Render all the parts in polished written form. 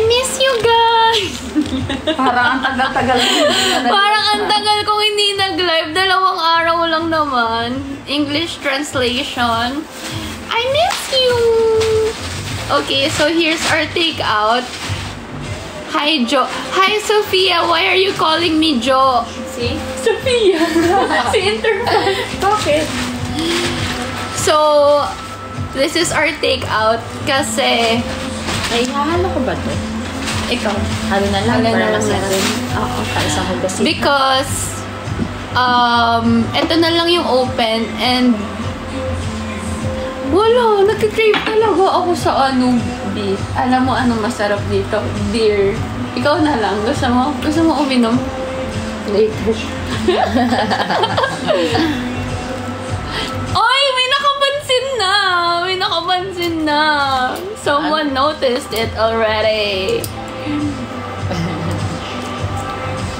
miss you guys! Parang ang tagal-tagal. Parang ang tagal kong hindi nag-live. 2 araw lang naman. English translation. I miss you! Okay, so here's our takeout. Hi, Jo. Hi, Sophia. Why are you calling me Jo? Si? Sophia. Si Interfan. Bakit? So, this is our takeout kasi Ay, hahalo ko ba ito? ikaw. Halo na lang. Halo na para lang masarap. natin. Oo. Para sa hugasin. Because, ito na lang yung open and wala, nagkikrave talaga ako sa beef. Alam mo anong masarap dito? Beer. Ikaw na lang. Gusto mo uminom? Later. Oy! May nakapansin na! May nakapansin na! Someone noticed it already.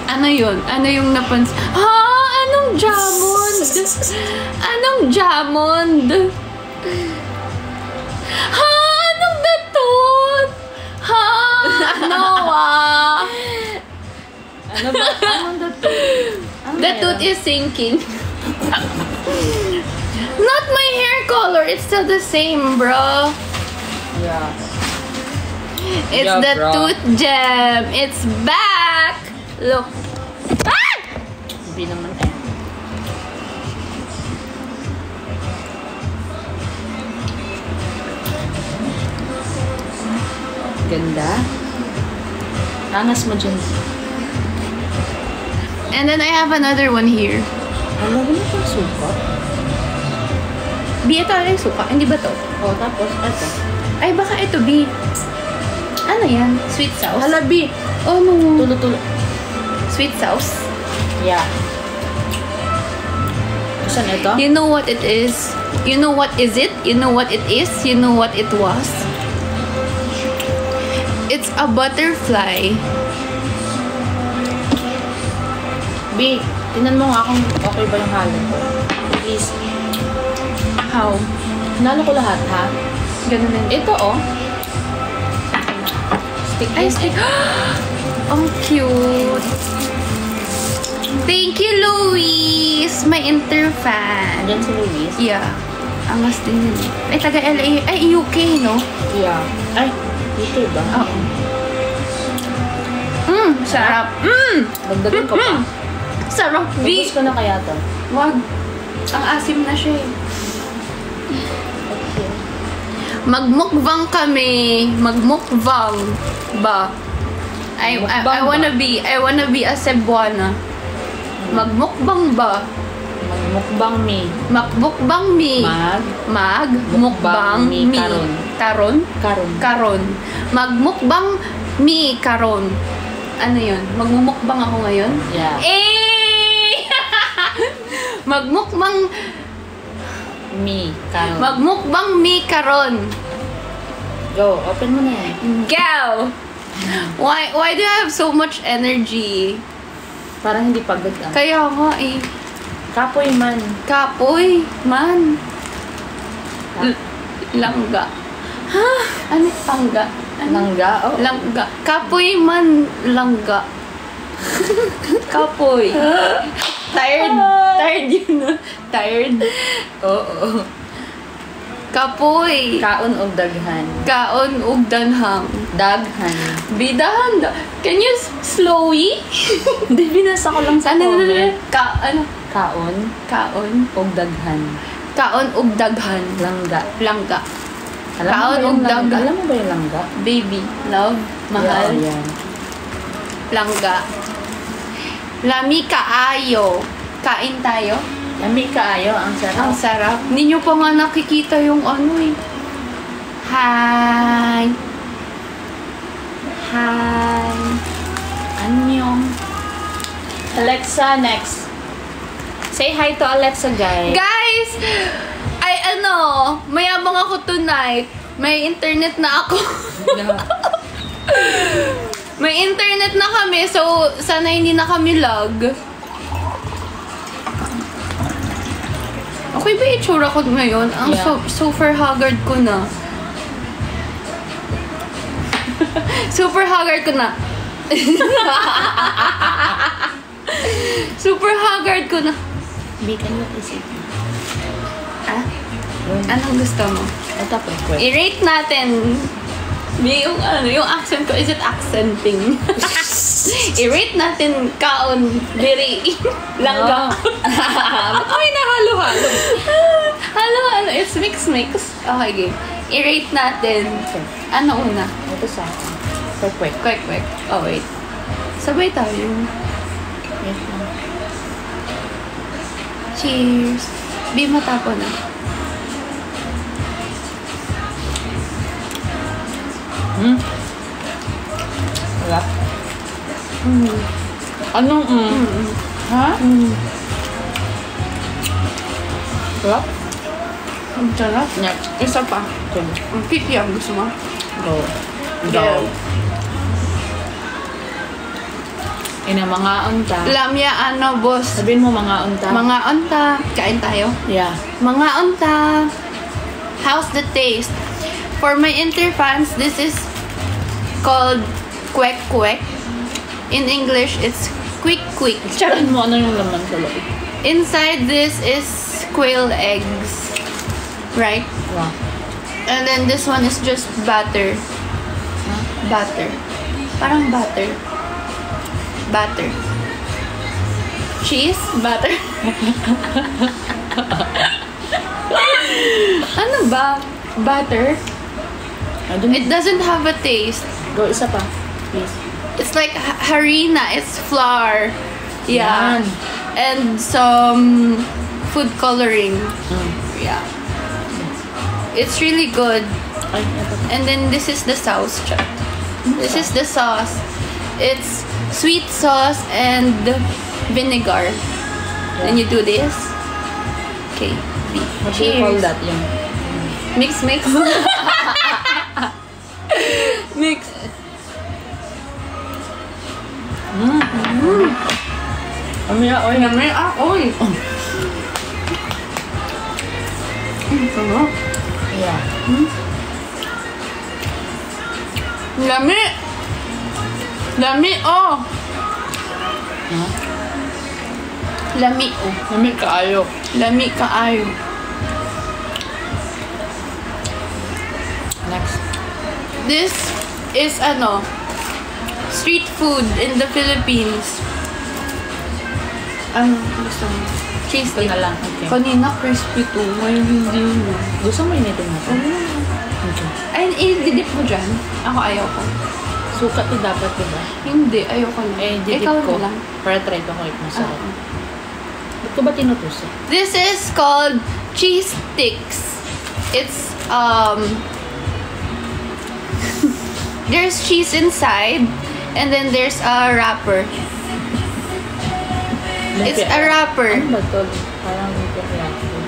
Ano yun? Ano yung napansin? Ha? Anong jamond? Anong jamond? Ha? Anong datut? Ha? Noah? Ano ba? Anong datut? The tooth is sinking. Not my hair color. It's still the same, bro. Yeah. It's Yeah, the bro. tooth gem. It's back. Look. Ah! Hindi naman eh. Ganda. Angas mo dyan. And then I have another one here. Alam mo na itong suka? B, ito ay suka. Hindi ba to? O, tapos, ito. Ay, baka ito, B. Ano yan? Sweet sauce? Halabi! Oh, no. Tulo-tulo. Sweet sauce? Yeah. Saan ito? You know what it is? You know what is it? You know what it is? You know what it was? It's a butterfly. B, tinan mo nga kung okay ba yung halo ko. Please. How? Hinalo ko lahat, ha? Ganun din. Ito, oh. Stick Ay, yan, stick. eh. Ang cute. Thank you, Louis. My interfan. Andyan si Luis. Yeah. Angas din yun. Ay, taga LA. Ay, UK, no? Yeah. Ay, dito ba? Oo. Sarap. Dagdagan ko pa. Sarap, B. Ubus ko na kaya to. Wag. Ang asim na siya eh. Okay. Magmukbang kami. Magmukbang ba? I wanna be a Cebuana. Magmukbang ba? Magmukbang mi. Magmukbang mi. Magmukbang mi. Karon. Karon? Karon. Karon. Magmukbang mi karon. Ano yun? Magmumukbang ako ngayon? Yeah. Eh! Magmukbang Mi. Karon. Magmukbang mi karon. Go. Open mo na yan. Go! Why do you have so much energy? Parang hindi pagod ah. Kaya nga eh. Kapoy man. Kapoy, man. Langga. Ha? Ano yung pangga? Ano? Langga? Oh. Langga. Kapoy man, langga. Kapoy. Tired. Tired yun, no? Tired. Oo. Kapoy. Kaon og daghan. Kaon ug danhang. Daghan. Bidahan. Can you slowy? Hindi, binasa ko lang sa comment. Ano? Kaon. Kaon. Og daghan. Kaon ug daghan. Langga. Langga. Alam Kaon mo ba og yung daghan. Alam mo ba yung langga? Baby. Love. Mahal. Yeah, yan. Langga. Lami kaayo. Kain tayo. Lami kaayo. Ang sarap. Ang sarap. Hindi nyo pa nga nakikita yung ano eh. Hi. Hi. Annyeong. Alexa, next. Say hi to Alexa, guys. Guys! Mayabang ako tonight. May internet na ako. May internet na kami, so sana hindi na kami lag. Okay ba yung itsura ko ngayon? Ang Yeah. super haggard ko na. Super haggard ko na. Super haggard ko na. Bacon, what is it? Ah? Anong gusto mo? Ito po, quick. I-rate natin. Yung accent ko, is it accenting? I-rate natin kaon, diri, langga. Ba't may nahalo-halo? Halo-halo, it's mix-mix. Okay, game. I-rate natin. Ano una? Ito sa akin. Quick. Quick. Oh, wait. Sabay tayo. Yes, ma'am. Cheers. Di matapo na. Wala. Anong Ha? Wala? Ang sarap. Yeah. Isa pa. Okay. Ang kikiam. Gusto mo? Go. Go. Ina, mga unta. Lamya, ano, boss? Sabihin mo mga unta. Mga unta. Kain tayo. Yeah. Mga unta. How's the taste? For my Interfans, this is called kwek kwek. In English, it's quick. Charin mo ano yung laman sa loob. Inside this is quail eggs. Right? Wow. And then this one is just butter. Butter. Parang butter. Butter. Cheese? Butter. Ano ba? Butter? It doesn't have a taste. Go, isa pa. Please. It's like harina. It's flour. Yeah. Yan. And some food coloring. Yeah. It's really good. Ay, ito. And then this is the sauce, chat. This is the sauce. It's sweet sauce and vinegar. Then you do this. Okay. What do you call that? Yung Mix. Mix. Amaya, oy. Oy. Sarap. Yeah. Lami. Lami, oh. Huh? Lami, oh. Lami kaayo. Lami kaayo. Next. This is street food in the Philippines. Ano gusto mo? Cheese Ito dip. na lang. Okay. Kanina crispy to. Ngayon hindi na. Gusto mo initin mo to? Okay. Ay, i-dip mo dyan. Ako ayaw ko. Sukat to dapat, diba? Hindi, ayaw ko lang. Eh, didip Ikaw ko. na lang. Para try ko kung masarap. Ba't ko ba tinutusin? This is called cheese sticks. It's, there's cheese inside, and then there's a wrapper. It's a wrapper. Ano ba to? Parang dito wrapper.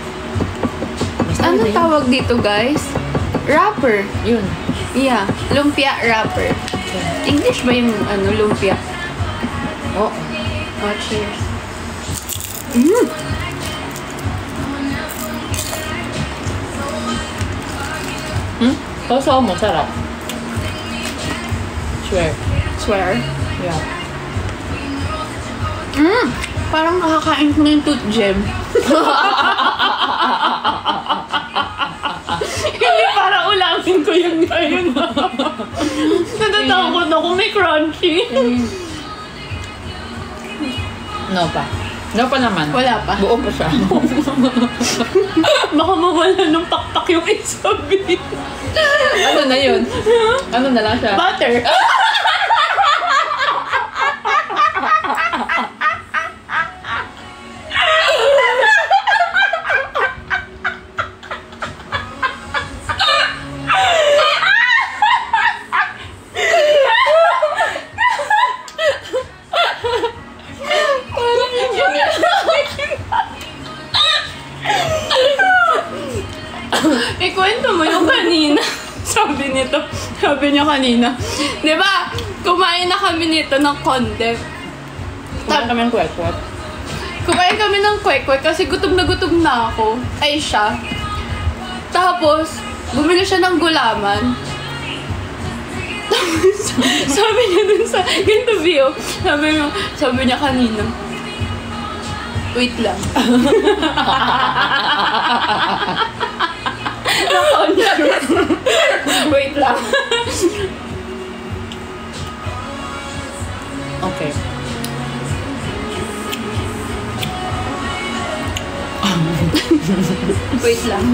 Basta Ano yun. tawag dito, guys? Wrapper. Yun. Yeah, lumpia wrapper. Okay. English ba yung lumpia? Oo. Oh, cheers. Sausaw mo, sarap. Swear. Yeah. Parang nakakain ko na yung tooth gem. Hindi para ulamin ko yun ngayon. Natatakot ako may crunchy. No pa. No pa naman. Wala pa. Buo pa siya. Baka mawala ng pakpak yung isabi. Ano na yun? Ano na lang siya? Butter. Ikwento mo yung kanina. Sabi niya kanina. Di ba? Kumain na kami nito ng konde. Kumain kami ng kwek-kwek. Kumain kami ng kwek-kwek kasi gutom na ako. Ay siya. Tapos, bumili siya ng gulaman. Sabi niya dun sa interview, sabi niya kanina, wait lang. Na-conscious. Wait lang. Okay. Wait lang.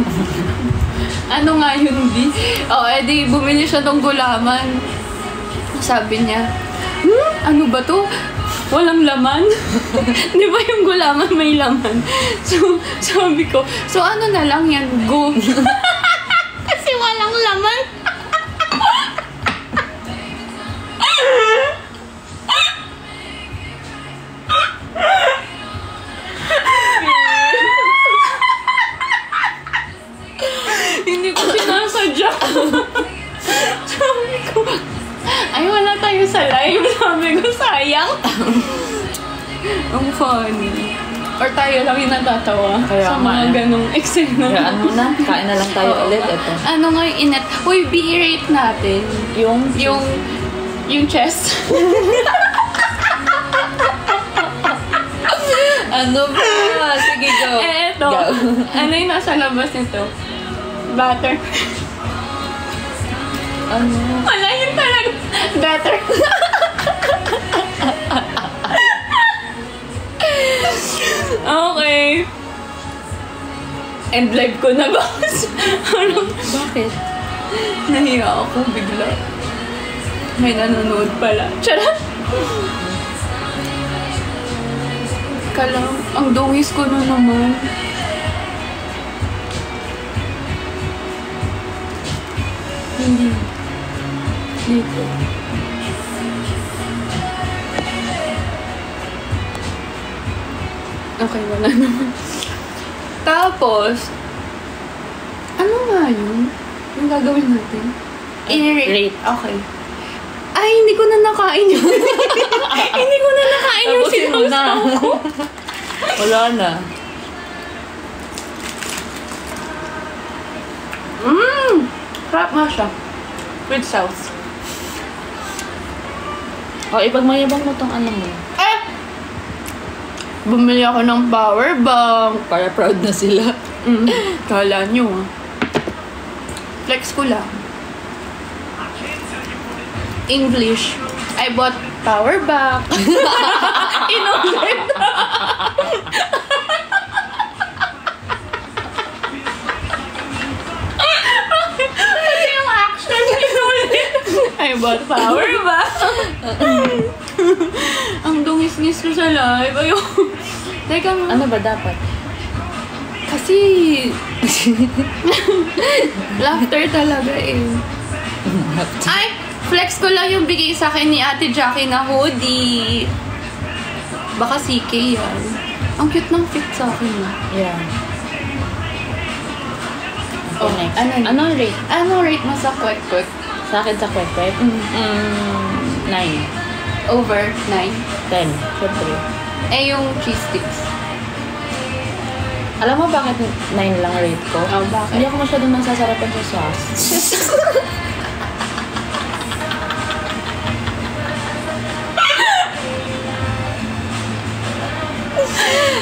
Ano nga yun, di? Edi bumili siya ng gulaman. Sabi niya, ano ba to? Walang laman? Di ba yung gulaman may laman? So, sabi ko, so ano na lang yan? Go. Kasi walang laman. Hindi ko sinasadya. Sabi ko, ay wala tayo sa live. Sabi ko, sayang. Ang funny. Or tayo lang yung natatawa Kaya sa mga ganong eksena. Kaya ano na, kain na lang tayo ulit. Ito. Ano nga yung inet? Uy, B-rate natin. Yung chest. Ano ba? Sige, go. Eto. Go. Ano yung nasa labas nito? Butter. Ano? Wala yun talaga. Butter. Okay. End live ko na, boss. Bakit? Nahiya ako bigla. May nanonood pala. Charot! Kalam, ang dungis ko na naman. Hindi. Dito. Okay, wala naman. Tapos, ano nga yun? Yung gagawin natin? I-rate. Okay. Ay, hindi ko na nakain yun. Hindi ko na nakain yung Tapusin mo na. sinasaw ko. Wala na. Crap nga siya. With sauce. O, ipagmayabang mo tong ano mo. Bumili ako ng power bank. Para proud na sila. Kala nyo, ah. Flex ko lang. English. I bought power bank. Inulit. Kasi yung action, inulit. I bought power bank. Ang dungis-ngis ko sa live. Ayun. Teka nga. Ano ba dapat? Kasi laughter talaga eh. Ay! Flex ko lang yung bigay sa akin ni Ate Jackie na hoodie. Baka CK yan. Ang cute ng fit sa akin. Yeah. Oh, Okay, next. ano? Rate? Ano rate mo sa kwek-kwek? Sa akin sa kwek-kwek? 9. Over 9. 10. Siyempre. Eh, yung cheese sticks. Alam mo bakit 9 lang rate ko? Oh, bakit? Hindi ako masyadong nasasarapan sa sauce.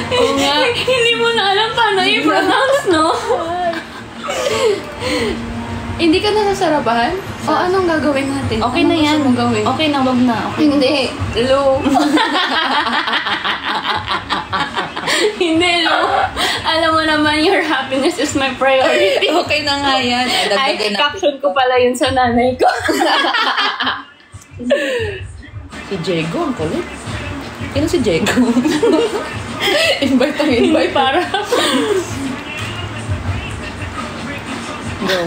Oo nga. Hindi mo na alam paano i-pronounce, no? Hindi ka nasasarapan? O anong gagawin natin? Okay Anong na yan. gusto mong gawin? Okay na, wag na. Okay. Hindi. Lo. Hindi, Lo. Alam mo naman, your happiness is my priority. Okay na nga yan. Ay, caption ko pala yun sa nanay ko. Si Diego, ang kulit. Sino si Diego? Invite ang invite. Para. Go.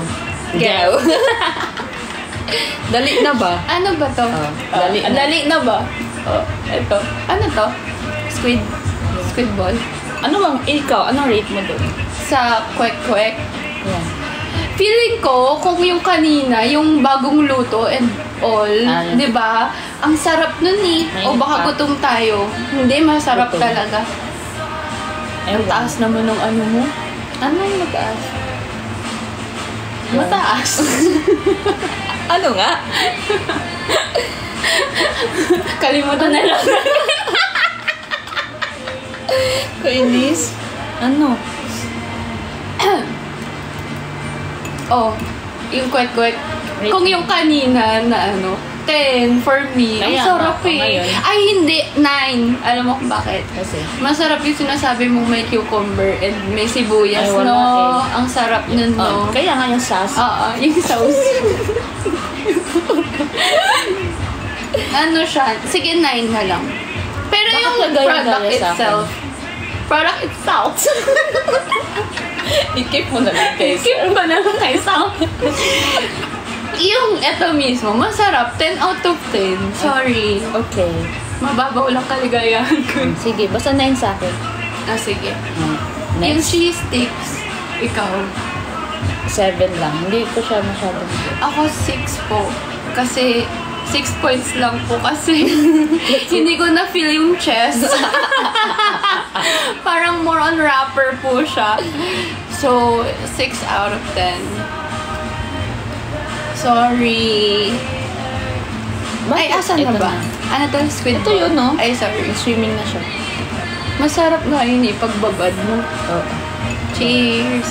Go. Dali na ba? Ano ba to? Dali na. Dali na ba? Oh, ito. Ano to? Squid. Squid ball. Ano bang, ikaw, anong rate mo doon? Sa kwek-kwek. Yeah. Feeling ko, kung yung kanina, yung bagong luto and all, di ba? Ang sarap nun eh. O baka gutom tayo. Hindi, masarap Gutom. talaga. Ang taas naman ng ano mo. Ano yung mataas? Mataas. Ano nga? Kalimutan na lang. Kainis. Ano? Oh, yung kwek-kwek. Kung yung kanina na 10 for me. Ang Kaya sarap nga, ngayon. Ay, hindi. 9. Alam mo kung bakit? Kasi, Masarap yung sinasabi mong may cucumber and may sibuyas, Ay, wala no? eh. Ang sarap nun, no? kaya nga yung sauce. Oo, yung sauce. Ano siya? Sige, 9 na lang. Pero Bakit yung lagay yung product dahil sa akin? itself, product itself, I-keep mo na lang guys. keep mo na lang kay Sam. Yung eto mismo, masarap. 10 out of 10. Sorry. Okay. Mababaw lang kaligayahan ko. Sige, basta 9 sa akin. Sige. Yung Next, cheese sticks, ikaw. 7 lang. Hindi ko siya masyadong Ako 6 po. Kasi 6 points lang po kasi hindi ko na feel yung chest. Parang more on wrapper po siya. So, 6 out of 10. Sorry. Ay, asan na Ito ba? Ano to? Squid Ito yun, no? Ay, sorry. Swimming na siya. Masarap nga yun pagbabad mo. Oo. Cheers!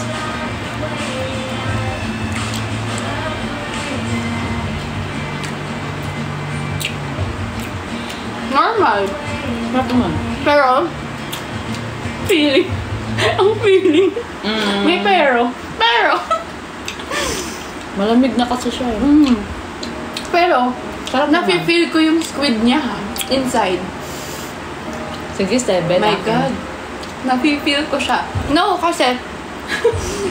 Normal. Sarap naman. Pero, feeling. Ang feeling. May pero. Pero, Malamig na kasi siya eh. pero, Sarap naman. nafe-feel ko yung squid niya ha, inside. Sige, 7. My God. Nafe-feel ko siya. No, kasi,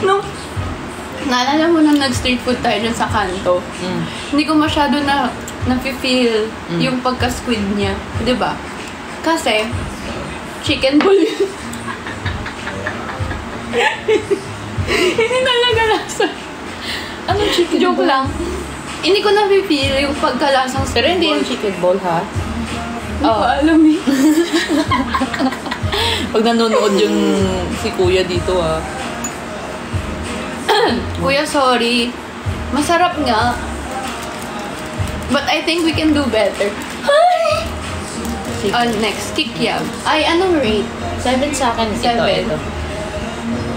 no, naalala mo nung nag-street food tayo dun sa kanto, hindi ko masyado nafe-feel yung pagka-squid niya. Diba? Kasi, chicken ball yun. Hindi talaga lasa. Ano chicken Joke ball? lang. Hindi ko nafe-feel yung pagkalasang squid Pero hindi ball. yung chicken ball, ha? Hindi ko alam eh. Pag nanonood yung si kuya dito, ha? Kuya, sorry. Masarap nga. But I think we can do better. Hi! Sige. Next, kikyam. Ay, anong rate? 7 sa akin. Ito, 7. ito.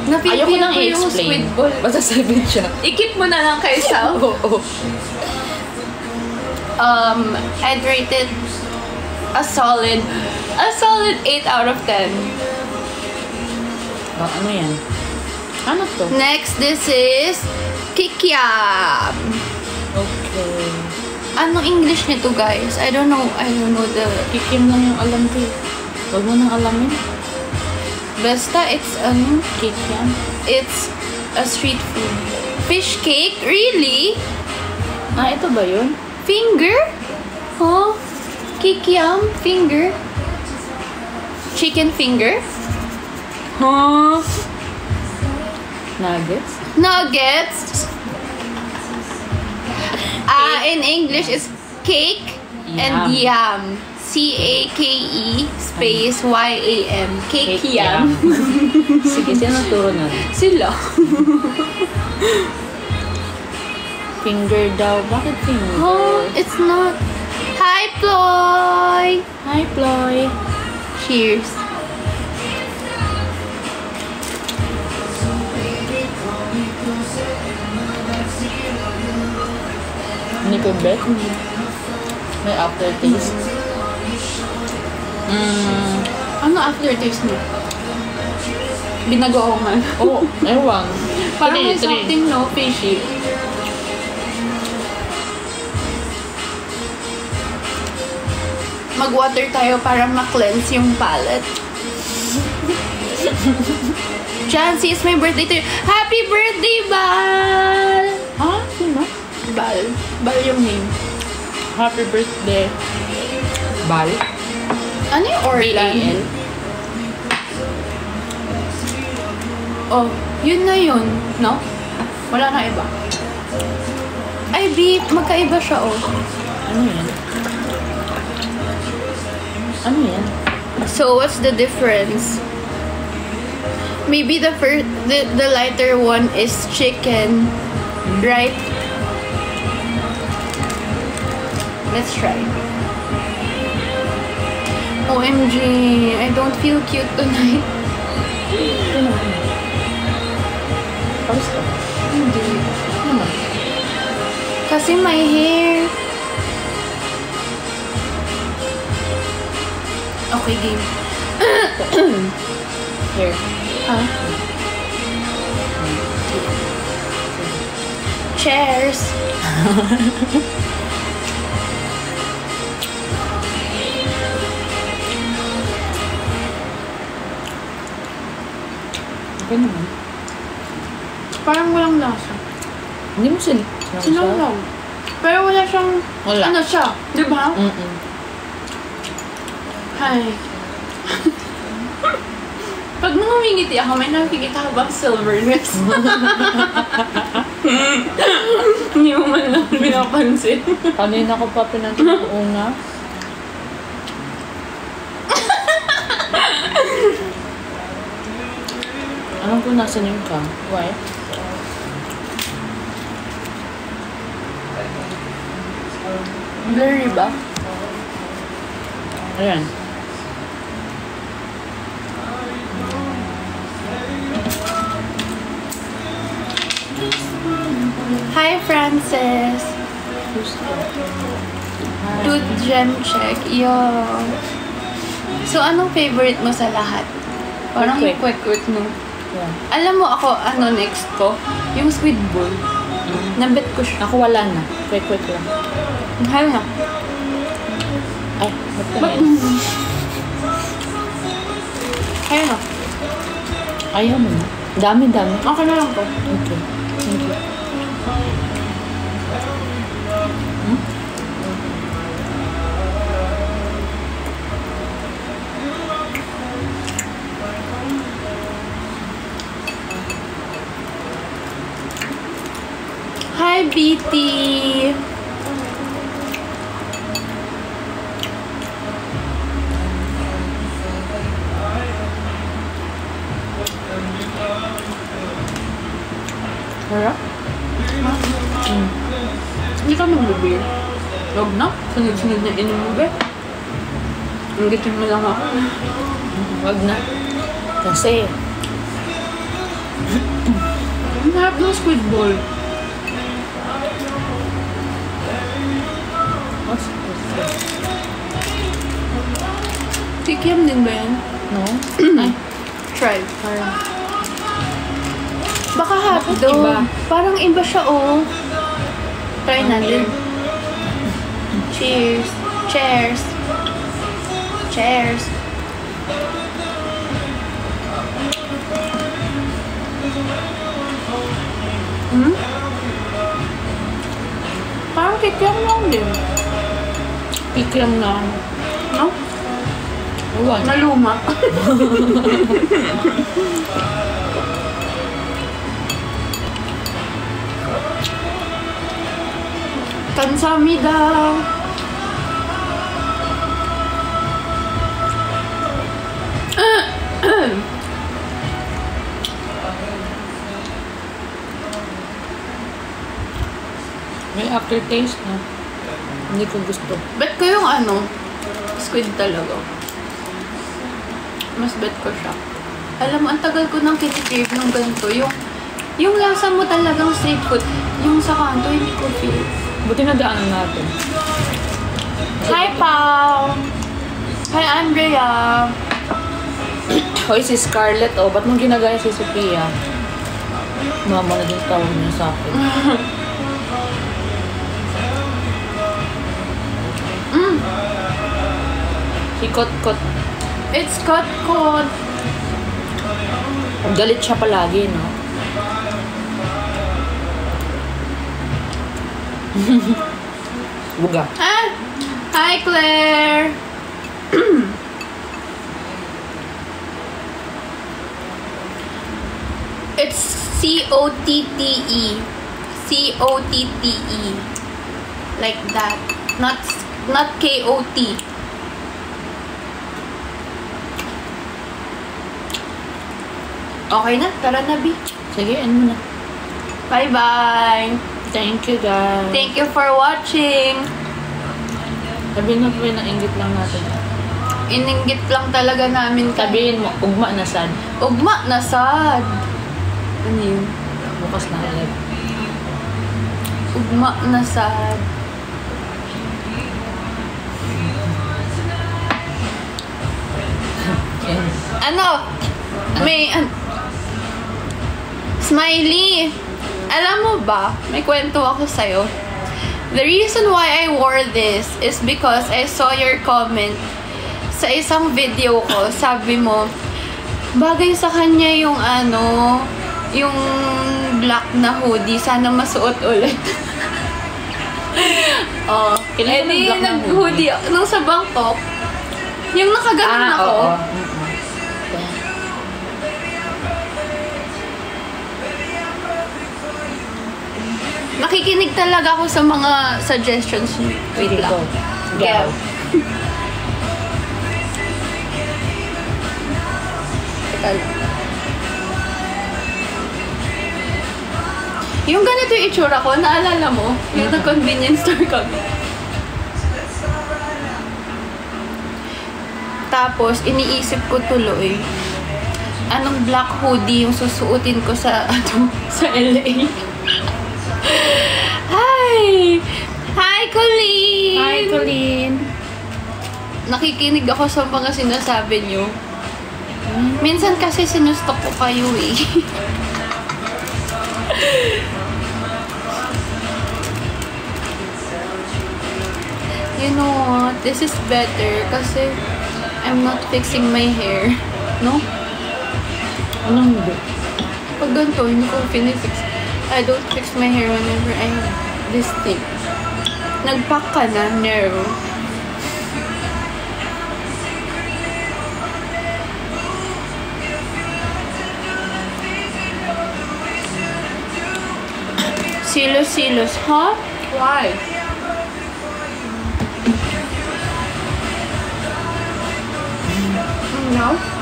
Napipil Ayoko nang ko yung i-explain. squid ball. Basta 7 siya. I-keep mo na lang kay Sal. Oo. I'd rate it a solid 8 out of 10. Oh, ano yan? Ano to? Next, this is kikyam. Okay. Anong English nito, guys? I don't know the... Kikim lang yung alam ko eh. Huwag mo nang alamin. Basta, it's Cake yan. it's a street food. Fish cake? Really? Ah, ito ba yun? Finger? Huh? Kikiam? Finger? Chicken finger? Huh? Nuggets? Nuggets? In English, it's cake and yam. C-A-K-E space Y-A-M. Cake yam. Sige, sino naturo nun? Sila. Finger daw. Bakit finger? Oh, it's not. Hi, Ploy! Hi, Ploy. Cheers. Hindi ko bet. May aftertaste. Ano aftertaste mo? Binagoongan. Oh, ewan. Parang may Three. something, no? Fishy. Mag-water tayo para ma-cleanse yung palate. Jancy, it's my birthday to you. Happy birthday, Bal! Ha? Sino? Bal. Bal yung name. Happy birthday. Bal? Ano yung Orlan? B-A-L? Oh, yun na yun, no? Wala na iba. Ay, beef. Magkaiba siya, oh. Ano yan? Ano yan? So, what's the difference? Maybe the lighter one is chicken Right? Let's try. OMG, I don't feel cute tonight. Tapos ka. Hindi. Naman. Kasi my hair. Okay, game. Here. Huh? Cheers! Okay naman. Parang walang lasa. Hindi mo Sinanglaw. Pero wala siyang... Wala. Ano siya? Di ba? Mm-mm. Hi. Pag ngumingiti ako, may nakikita ka bang silverness? Hindi mo man lang pinapansin. Kanina ko pa pinansin ng una. Alam ko nasan yung ka. Why? Blurry ba? Ayan. Hi, Francis. Who's that? Tooth gem check. Yo. So, anong favorite mo sa lahat? Parang Quick. yung quick no? Yeah. Alam mo ako, ano next ko? Yung squid ball. Nabit ko siya. Ako wala na. Quick lang. Hay na. Ay, ba't ka Ba't? na yun? Hay na. Ayaw mo na. Dami. Okay na lang to. Okay. Thank you. Hi, BT. Harap? Hindi ka mag-beer. Huwag na. Sunod-sunod na inom mo, be. Inggitin mo lang ako. Wag na. Kasi, Ang harap ng squid ball. what's this? Kikiam din ba yan? No? Ay, Try. parang, Baka Bakit hotdog. iba? Parang iba siya, oh. Try natin. Cheers. Cheers. Cheers. Hmm? Parang kikiam lang din. ikiam na. No? Wag. Naluma. Kamsahamnida. May aftertaste na. Hindi ko gusto. Bet ko yung ano, squid talaga. Mas bet ko siya. Alam mo, ang tagal ko nang kinikrave ng ganito. Yung lasa mo talagang street food. Yung sa kanto, hindi ko feel. Buti na daanan natin. Hi, Pao! Hi, Andrea! Hoy, si Scarlett, oh. Ba't mo ginagaya si Sophia? Mama na din tawag niya sa akin. Si Kot-Kot. It's Kot-Kot! Galit siya palagi, no? Buga. Ah! Hi, Claire! It's C-O-T-T-E. C-O-T-T-E. Like that. Not K-O-T. Okay na, tara na, B. Sige, ano mo na. Bye-bye! Thank you, guys. Thank you for watching! Sabihin mo po na inggit lang natin. Ininggit lang talaga namin Sabihin mo, ugma na sad. Ugma na sad! Ano yun? Bukas na ulit. Ugma na sad. Yes. Ano? Smiley! Alam mo ba, may kwento ako sa'yo. The reason why I wore this is because I saw your comment sa isang video ko. Sabi mo, bagay sa kanya yung yung black na hoodie. Sana masuot ulit. Oh, Kailan ka ng black na nag-hoodie nung sa Bangkok. Yung nakaganon ako. Oo. Nakikinig talaga ako sa mga suggestions niyo. Wait lang. Gaw. Teka lang. Yung ganito yung itsura ko, naalala mo? Yung nag-convenience store kami. Tapos, iniisip ko tuloy, anong black hoodie yung susuotin ko sa, sa LA? Hi! Hi, Colleen! Hi, Colleen. Nakikinig ako sa mga sinasabi niyo. Minsan kasi sinustok ko kayo eh. You know what? This is better kasi I'm not fixing my hair. No? Anong hindi? Pag ganito, hindi ko pinifix. I don't fix my hair whenever I have this thing. Nag-pack ka na, no? Silos, huh? Why? No?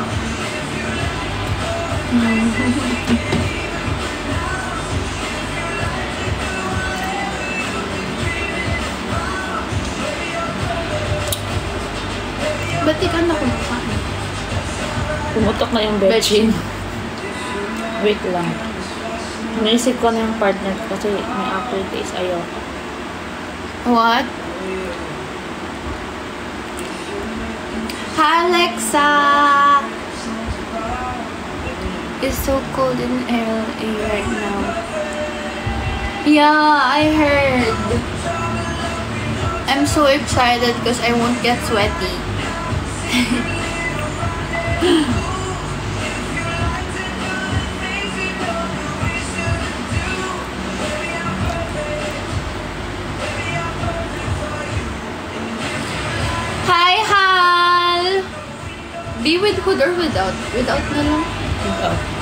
Ba't di ka na kumakain? Pumutok na yung bedsheet. Wait lang. Naisip ko na yung partner ko kasi may aftertaste. Ayaw. What? Hi, Alexa! It's so cold in LA right now. Yeah, I heard. I'm so excited because I won't get sweaty. Hi, Hal! Be with hood or without? Without na lang. Ikaw.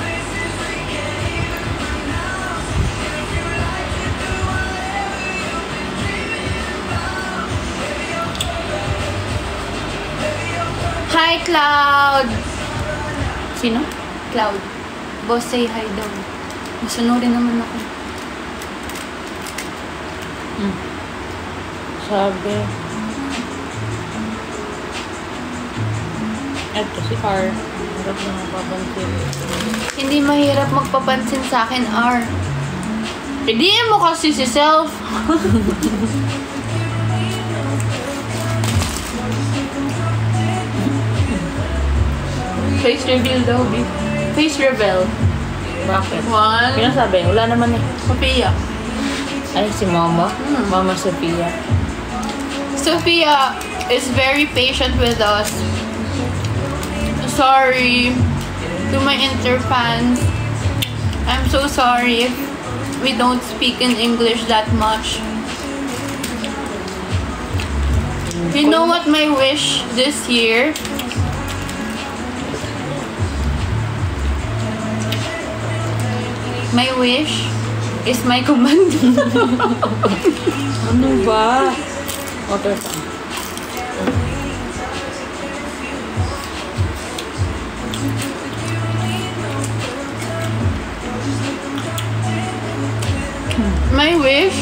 Hi, Cloud! Sino? Cloud. Boss, say hi daw. Masunurin naman ako. Sabi. Ito si R. Hirap na mapapansin. Hindi mahirap magpapansin sa akin, R. Piliin mo kasi si Self. Face reveal daw, B. Face reveal. Bakit? One. Pinasabi? Wala naman eh. Sophia. Ay, si Mama. Mama Sophia. Sophia is very patient with us. Sorry to my interfans. I'm so sorry if we don't speak in English that much. You know what my wish this year? My wish is my command. Ano ba? Water pa. My wish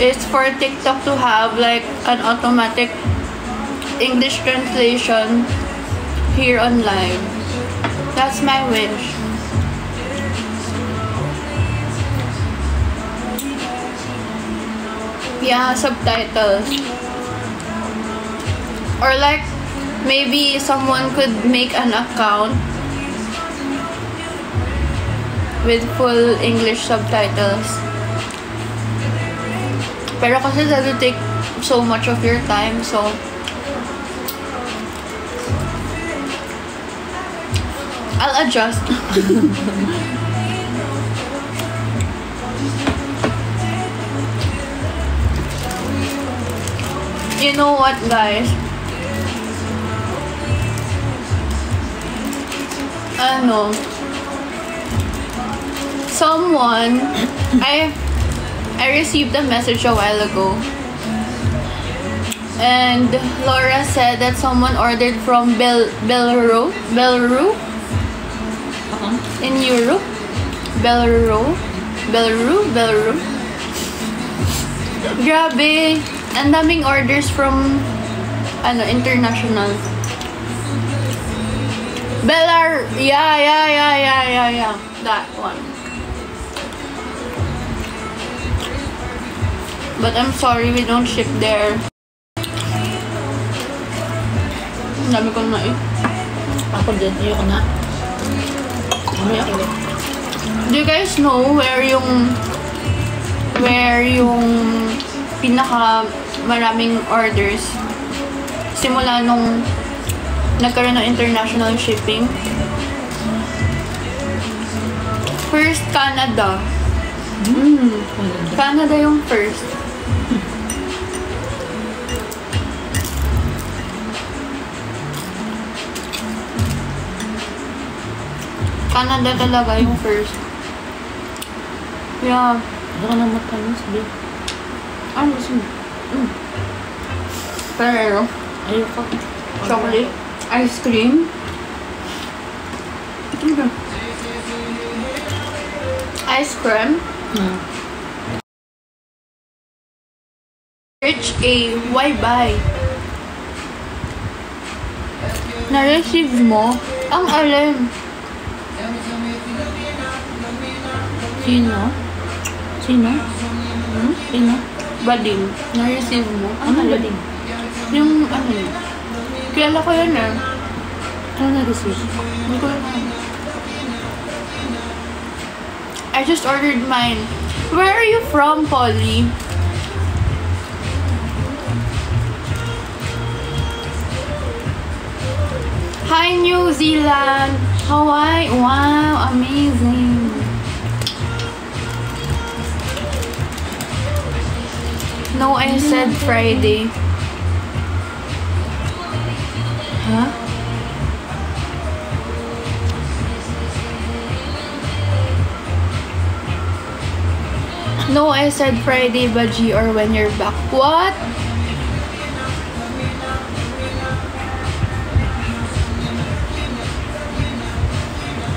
is for TikTok to have like an automatic English translation here on live. That's my wish. Yeah, subtitles. Or like maybe someone could make an account with full English subtitles. Pero kasi that will take so much of your time, so I'll adjust. You know what, guys? Someone, I received a message a while ago, and Laura said that someone ordered from Belarus in Europe. Belarus. Grabe, ang daming orders from international. Yeah. That one. But I'm sorry, we don't ship there. Ang dami kong na eh. Ako din, ayoko na. Mamaya ulit. Do you guys know where yung pinaka maraming orders simula nung nagkaroon ng international shipping? First, Canada. Canada yung first. Canada talaga yung first. Yeah. Ano ka na matamis, babe? Ano gusto mo? Pero, Ayoko. chocolate, ice cream. Ice cream. Rich A, why buy? Na-receive mo? Ang alin? Sino? Sino? Sino? Bading. Na-receive mo? Ano bading? Yung kilala ko yan eh. Ano na-receive? Hindi ko alam. I just ordered mine. Where are you from, Polly? Hi, New Zealand! Hawaii! Wow, amazing! No, I said Friday. Huh? No, I said Friday, Baji, or when you're back. What?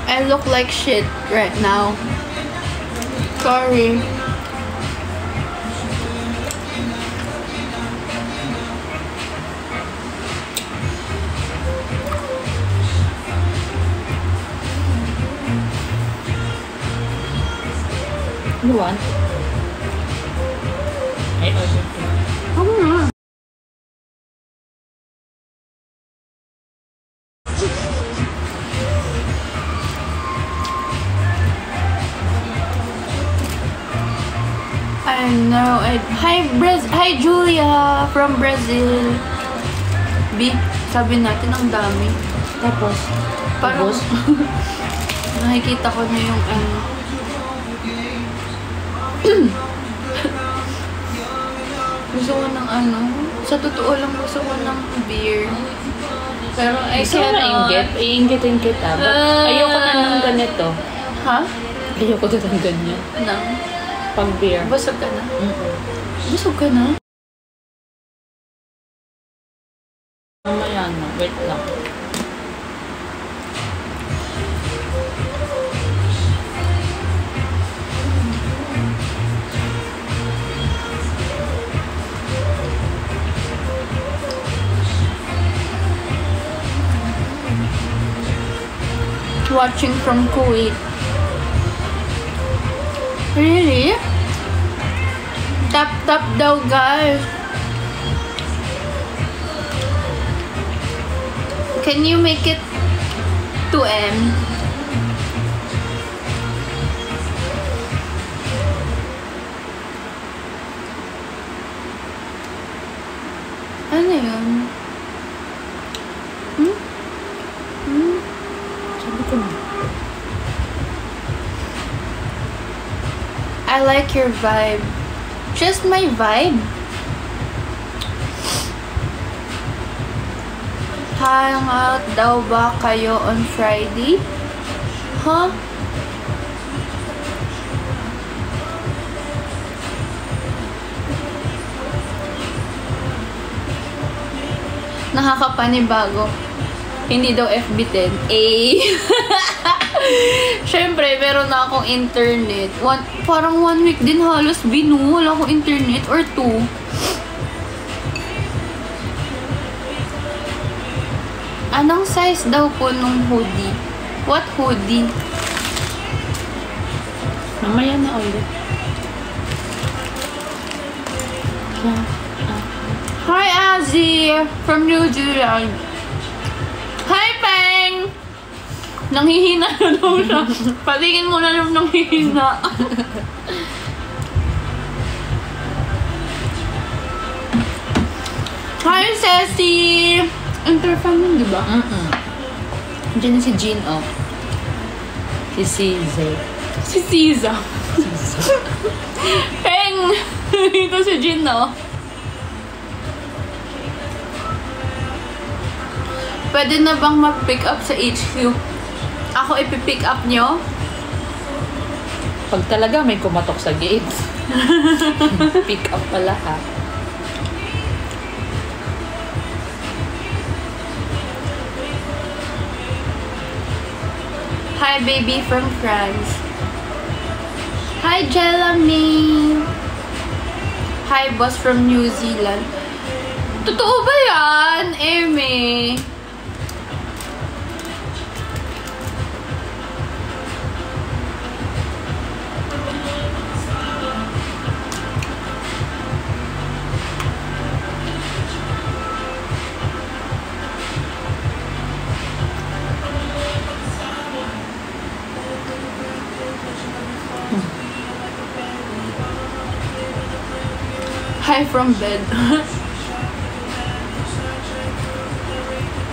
I look like shit right now. Sorry. You want? I ordered it. I know. Hi, Julia from Brazil. B, sabi natin ang dami. Tapos, Parang, nakikita ko na yung gusto ko ng sa totoo lang gusto ko ng beer. Pero I gusto mo cannot. na iingitin kita. But ayoko na ng ganito. Ha? Ayoko na ng ganyan. Nang? Pag beer. Busog ka na? Busog ka na? Mamaya na. Wait lang. watching from Kuwait. Really? Tap daw, guys. Can you make it 2M? Ano yun? Sabi ko na. I like your vibe. Just my vibe. Hangout daw ba kayo on Friday? Huh? Nakakapanibago. Hindi daw FB10. Siyempre, meron na akong internet. Parang 1 week din halos wala akong internet or 2. Anong size daw po nung hoodie? What hoodie? Mamaya na ulit. Hi, Azzy! From New Zealand. Hi, Peng! Nanghihina na daw siya. Patingin mo na lang nanghihina. Hi, Ceci! Interfan yun, di ba? Diyan na si Jean, oh. Si Cize. Si Ciza. Peng! Ito si Jean, no? Pwede na bang mag-pick up sa HQ? Ako ipipick up nyo? Pag talaga may kumatok sa gate. Pick up pala, ha? Hi, baby from France. Hi, Jelamy. Hi, boss from New Zealand. Totoo ba yan, Eme? Hi from bed.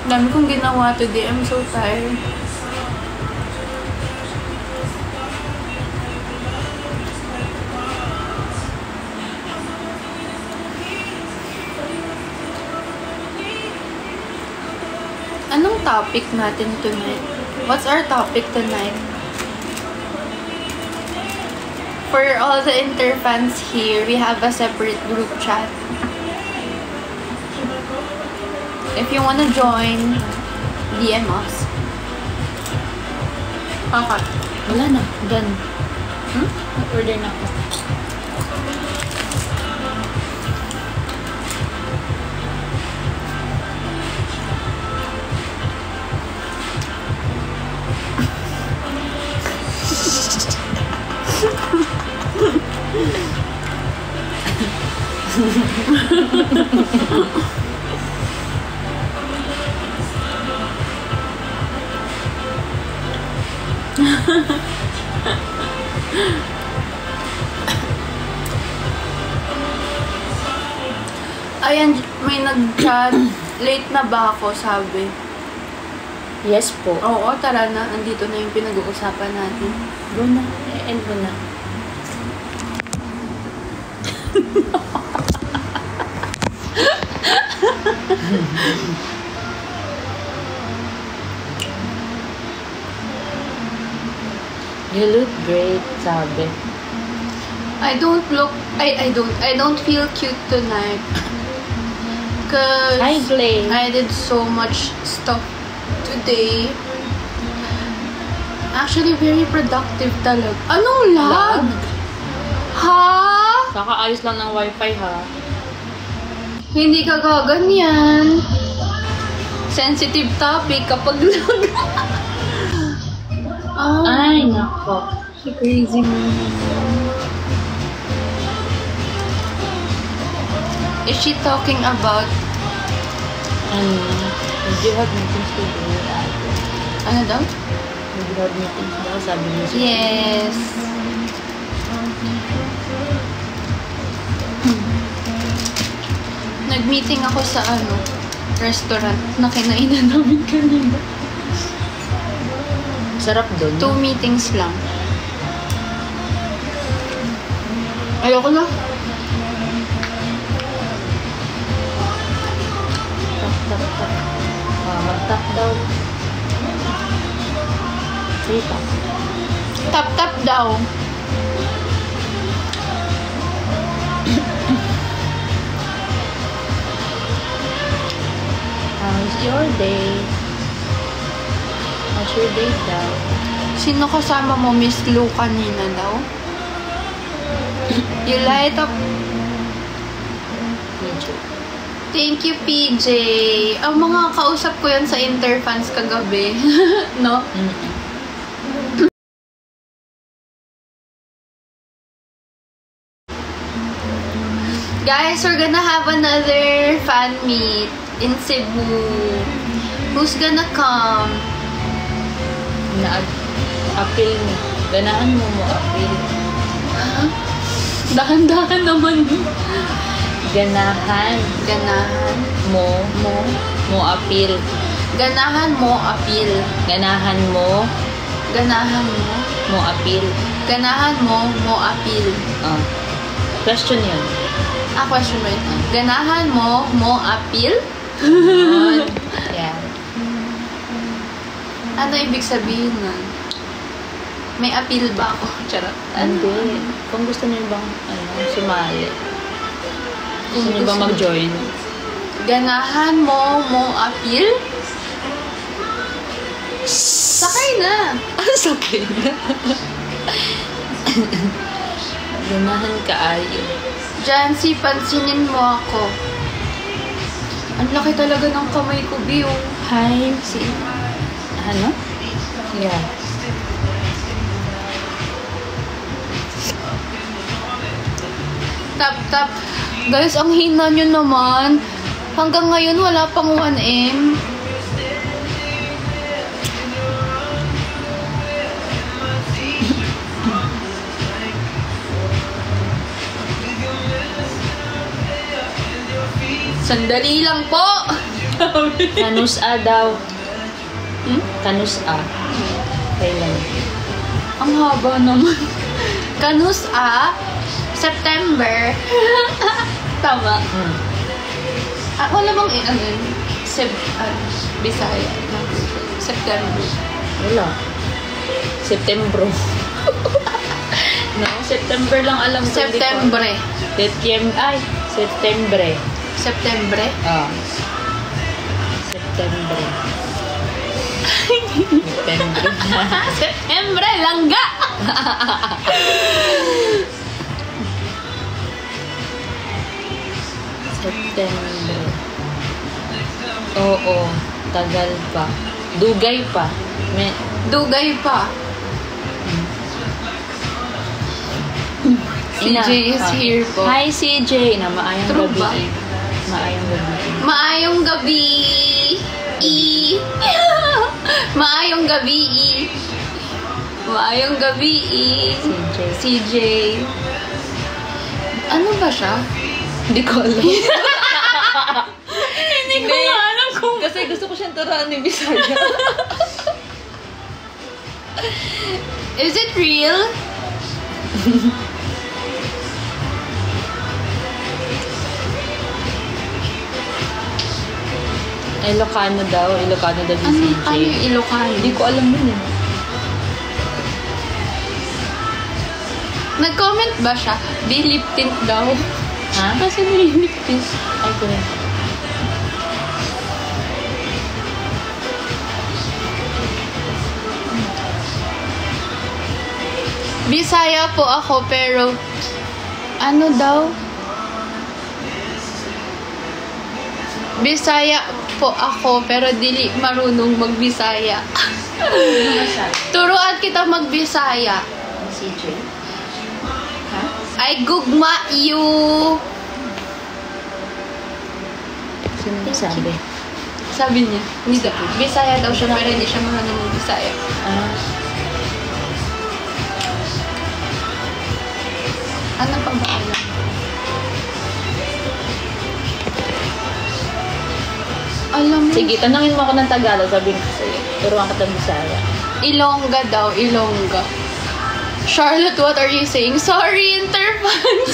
Dami kong ginawa today. I'm so tired. Anong topic natin tonight? What's our topic tonight? For all the interfans here, we have a separate group chat. If you wanna join, DM us. Okay. Wala na. Done. Order na ako. Ayan, may nag-chat. Late na ba ako, sabi? Yes po. Oo, tara na. Andito na yung pinag-uusapan natin. Go na. End mo na. You look great, sabi. I don't feel cute tonight. Cause Hi, Clay. I did so much stuff today. Actually, very productive talaga. Anong lag? Ha? Kakaayos lang ng wifi, ha? Hindi ka gaganyan. Sensitive topic kapag lag. Ay, nako. Si crazy mo. Is she talking about Did you have meetings today? ano daw? Did you have meetings daw? Sabi mo siya. Yes. Nag-meeting ako sa restaurant na kinainan namin kanina. Sarap doon. 2 meetings lang. Ayoko na. Tap. Mag-tap daw. Sige pa. Tap-tap daw. How's your day? How's your day daw? Sino kasama mo, Miss Lou, kanina daw? You light up. Medyo. Thank you, PJ. Ang mga kausap ko yan sa Interfans kagabi. No? Guys, we're gonna have another fan meet in Cebu. Who's gonna come? Apil mo. Ganahan mo apil. Dahan-dahan naman. Ganahan mo apil. Ganahan mo apil. Ganahan mo apil. Ganahan mo apil. Question yun. Question mo yun. Ganahan mo apil? Yeah. Ano ibig sabihin nun? May appeal ba ako? Charot. Hindi. Kung gusto niyo bang sumali. Gusto niyo bang mag-join? Ganahan mo appeal? Sakay na. Sakay na. Ganahan ka ayo. Jancy, pansinin mo ako. Ang laki talaga ng kamay ko, Bio. Hi, ano? Yeah. Tap. Guys, ang hina nyo naman. Hanggang ngayon, wala pang 1M. Sandali lang po. Kanus-a daw. Kanus-a. Kailan? Ang haba naman. Kanus-a. September. Tama. Wala bang Bisaya. September. Wala. Septembro. No, September lang alam ko. Septembre. Septembre. Septembre? Septembre. Septembre, langga! September. Oo, tagal pa. Dugay pa. Dugay pa. CJ is here po. Hi, CJ. Maayong True gabi. ba? Maayong gabi. Maayong gabi. Maayong gabi. CJ. Ano ba siya? Hindi ko alam. Hindi ko alam kung... Kasi gusto ko siyang turaan ni Bisaya. Is it real? Ilocano daw ni CJ. Ano yung Ilocano? Hindi ko alam yun eh. Nag-comment ba siya? Be lip tint daw. Ha? Kasi nilip tint. Ay, ko rin. Bisaya po ako pero ano daw? Bisaya po ako pero dili marunong magbisaya. Turuan kita magbisaya. CJ? Ha? Ay gugma you. Sino sabi? Sabi niya, hindi daw. Bisaya daw siya pero hindi siya marunong magbisaya. Ah. Ano pa ba alam? Alam mo, Sige, tanungin mo ako ng Tagalog, sabihin ko sa'yo. Turuan ka ng Bisaya. Ilongga daw, Ilongga. Charlotte, what are you saying? Sorry, Interfans.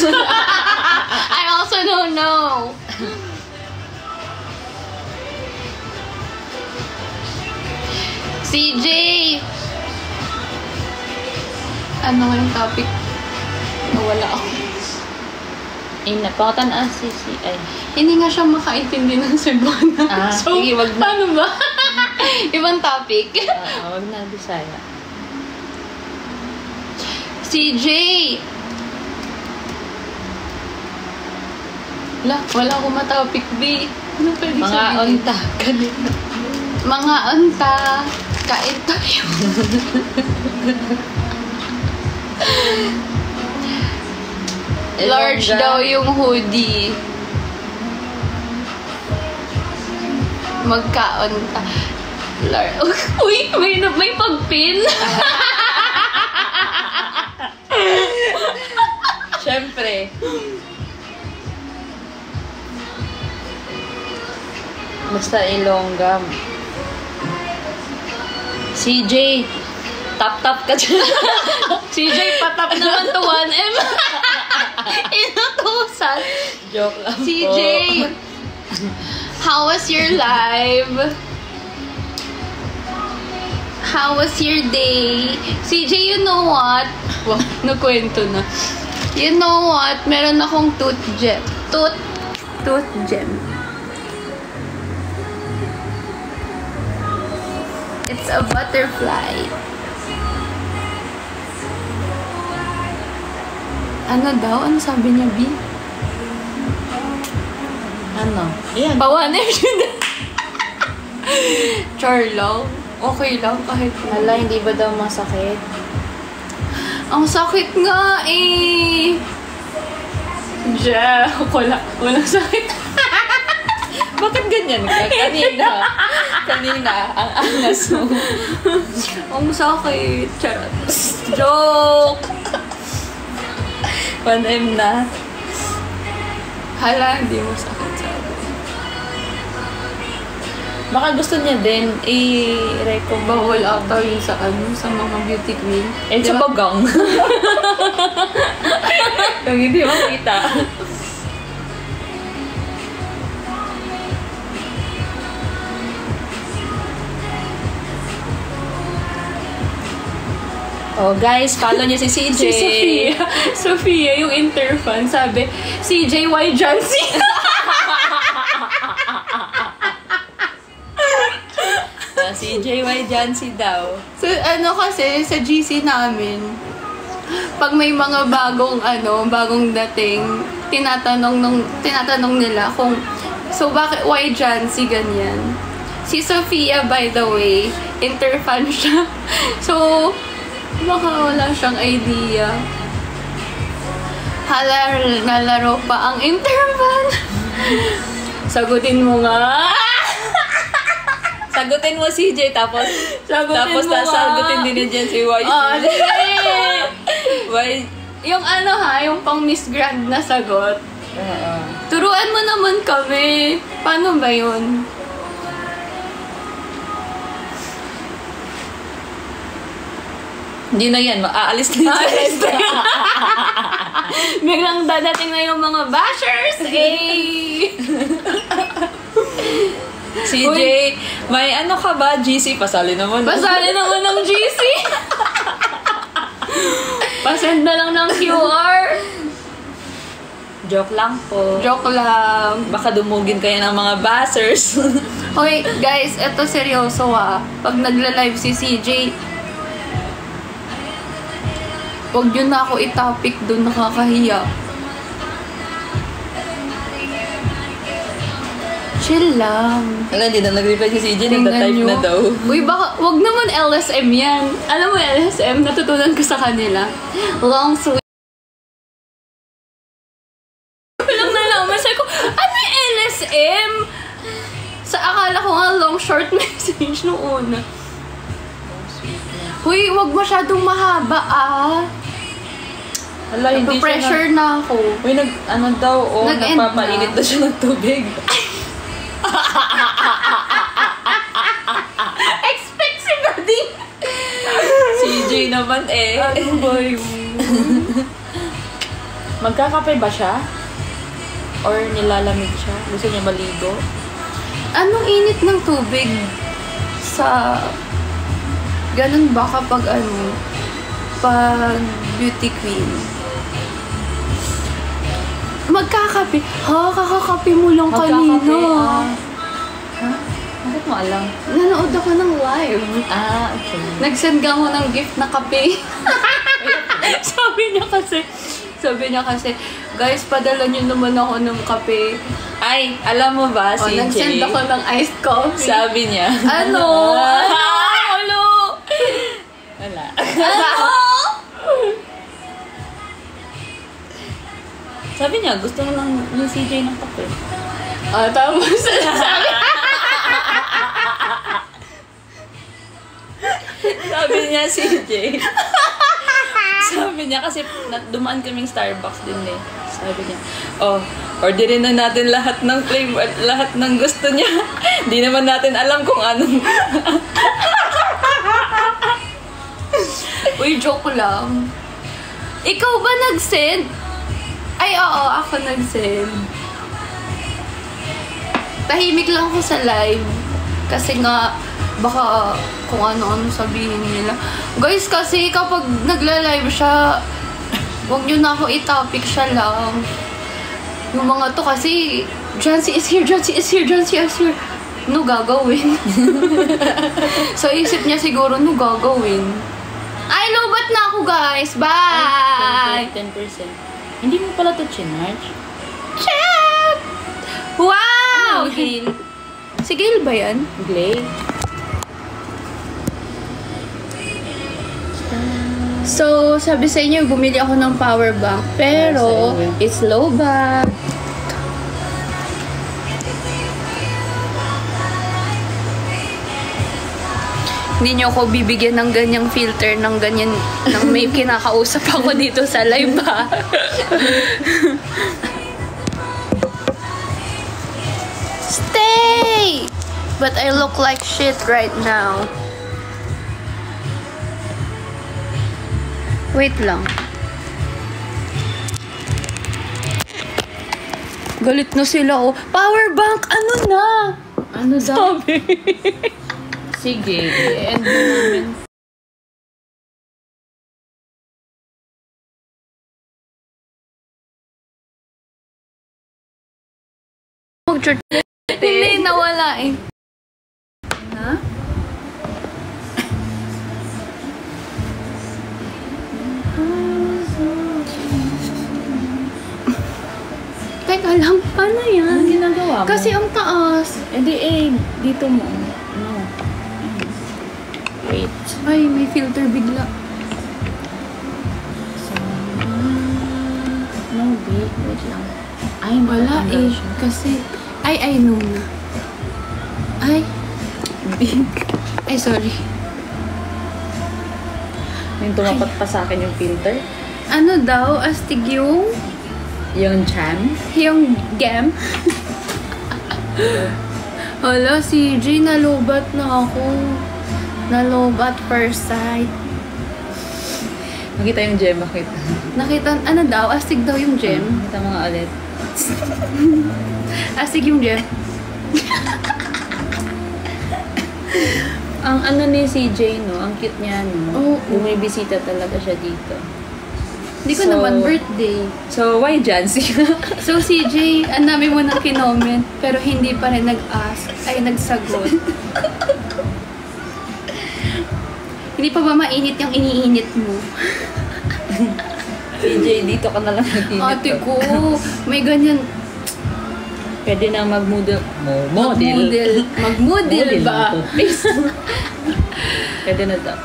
I also don't know. CJ! Ano nga yung topic? Nawala ako. Napakatan CCI. Hindi nga siya makaintindi ng Cebuana. Ah, so, sige, wag na. paano ba? Ibang topic. Wag na Bisaya. CJ! Wala akong matopic, B. Ano pwede Mga sabihin? onta. Kanina. Mga onta. Kain tayo. Large Ilongga. daw yung hoodie. Magkaonta. Uy, may pagpin. Siyempre. Basta Ilongga. CJ, tap-tap ka dyan. CJ, patap naman to 1M. Inutusan. Joke lang CJ, how was your live? How was your day? CJ, you know what? Wow, nakwento na. You know what? Meron akong tooth gem. Tooth gem. It's a butterfly. Ano daw? Ano sabi niya, B? Ano? Yan. Pawanim siya na. Char lang. Okay lang kahit Hala, hindi ba daw masakit? ang sakit nga eh. Walang sakit. Bakit ganyan ka? Kanina, ang angas mo. Ang sakit. Charot. Joke. 1M na. Hala, hindi mo sakit sabi. Baka gusto niya din i-recommend. Bawal ata yun sa mga beauty queen. Eh, sa bagang. Yung hindi makita. Oh, guys, follow niyo si CJ. Si Sophia, yung interfan, sabi, CJ, why Jancy? CJY Jancy daw. So, kasi, sa GC namin, pag may mga bagong dating, tinatanong nila kung, so bakit, why Jancy, ganyan? Si Sophia, by the way, interfan siya. So, baka wala siyang idea. Hala, nalaro pa ang interfan. Sagutin mo nga. Sagutin mo CJ, tapos Sagutin mo sagutin din niya dyan si Y. Y. Yung yung pang Miss Grand na sagot. Turuan mo naman kami. Paano ba yun? Hindi na yan, aalis na yan. Biglang dadating na yung mga bashers. CJ, may ano ka ba? GC, pasali naman. Pasali naman ng GC. Pasend na lang ng QR. Joke lang po. Joke lang. Baka dumugin kayo ng mga bashers. Okay, guys, eto seryoso Pag nagla-live si CJ, huwag yun na ako i-topic dun, nakakahiya. Chill lang. Wala, hindi na nag-reply si CJ. Tingnan Nagta-type nyo. na daw. Uy, baka, wag naman LSM yan. Alam mo LSM, natutunan ko sa kanila. Long, sweet. Walang nalaman. Sabi ko, ano yung LSM? Sa akala ko nga long, short message nung una. Uy, wag masyadong mahaba Wala, hindi siya pressure na ako. Uy, ano daw, Nag-end nagpapainit na. na siya ng tubig. Expect si Daddy. CJ naman eh. Ano ba yun? Magkakape ba siya? Or nilalamig siya? Gusto niya maligo? Anong init ng tubig sa... Ganun ba kapag pag beauty queen? Magkakape. Ha? Kakakape mo lang kanina. Ha? Bakit mo alam? Nanood ako ng live. Okay. Nag-send ka mo ng gift na kape. Sabi niya kasi, guys, padala niyo naman ako ng kape. Ay, alam mo ba, CJ? Nag-send ako ng iced coffee. Sabi niya. Ano? Wala. Sabi niya, gusto mo lang yung CJ ng kape. Tapos sabi. Sabi niya, CJ. Sabi niya, kasi dumaan kaming Starbucks din eh. Sabi niya, orderin na natin lahat ng flavor, lahat ng gusto niya. Di naman natin alam kung anong... Uy, joke lang. Ikaw ba nag-send? Ay, oo, ako nag-send. Tahimik lang ako sa live. Kasi nga, baka kung ano-ano sabihin nila. Guys, kasi kapag nagla-live siya, huwag nyo na ako i-topic siya lang. Yung mga to kasi, Jancy is here, Jancy is here, Jancy is here. No gagawin. So, isip niya siguro, no gagawin. Ay, lobat na ako, guys. Bye! 10%. Hindi mo pala ito chinarge? Chat! Wow! Gail. Si Gail ba yan? Glay? So, sabi sa inyo, bumili ako ng power bank. Pero, it's low bat. Hindi nyo ako bibigyan ng ganyang filter, ng ganyan, ng may kinakausap ako dito sa live ba? Stay! But I look like shit right now. Wait lang. Galit na sila, oh. Power bank, ano na? Ano daw? Sabi. Sige, i-end na namin. Hindi, nawala eh. Ha? Teka lang, paano yan? Anong ginagawa mo? Kasi ang taas. Dito mo. No. Wait. Ay, may filter bigla. No, wait lang. Ay, Wala matanggal eh. siya. Kasi, I know na. Ay, big. Ay, sorry. Yung tumapat pa sa akin yung filter. Ano daw? Astig yung Yung gam. Hala, si J, nalubat na ako. Nalubat first sight. Nakita yung gem, bakit? Nakita, ano daw? Astig daw yung gem. Nakita mo nga ulit. Astig yung gem. Ang ano ni CJ, no? Ang cute niya, no? Oo. Bumibisita talaga siya dito. Hindi ko So, naman birthday. So, why Jancy? So, CJ, ang dami mo nang kinoment, pero hindi pa rin nag-ask, ay nagsagot. Hindi pa ba mainit yung iniinit mo? CJ, dito ka na lang nag-init. Ate ko, may ganyan. Pwede na mag-model. Model. Mag-model ba? Pwede na daw.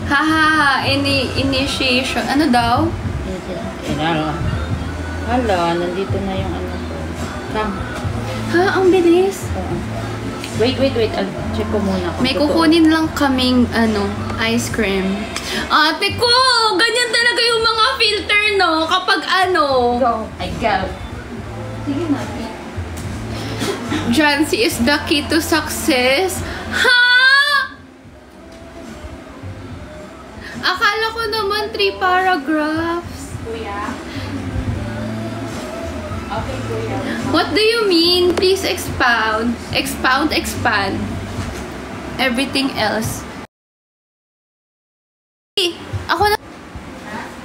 Haha, initiation. Ano daw? Hala, nandito na yung ano ko. Come. Ha, ang bilis. Wait. I'll check ko muna. May kukunin lang kaming, ice cream. Ate ko! Ganyan talaga yung mga filter, no? Kapag Go. Sige na. Jancy is the key to success. Ha? Akala ko naman 3 paragraphs. Kuya. Okay, kuya. What do you mean? Please expound. Expand. Everything else. Ako na...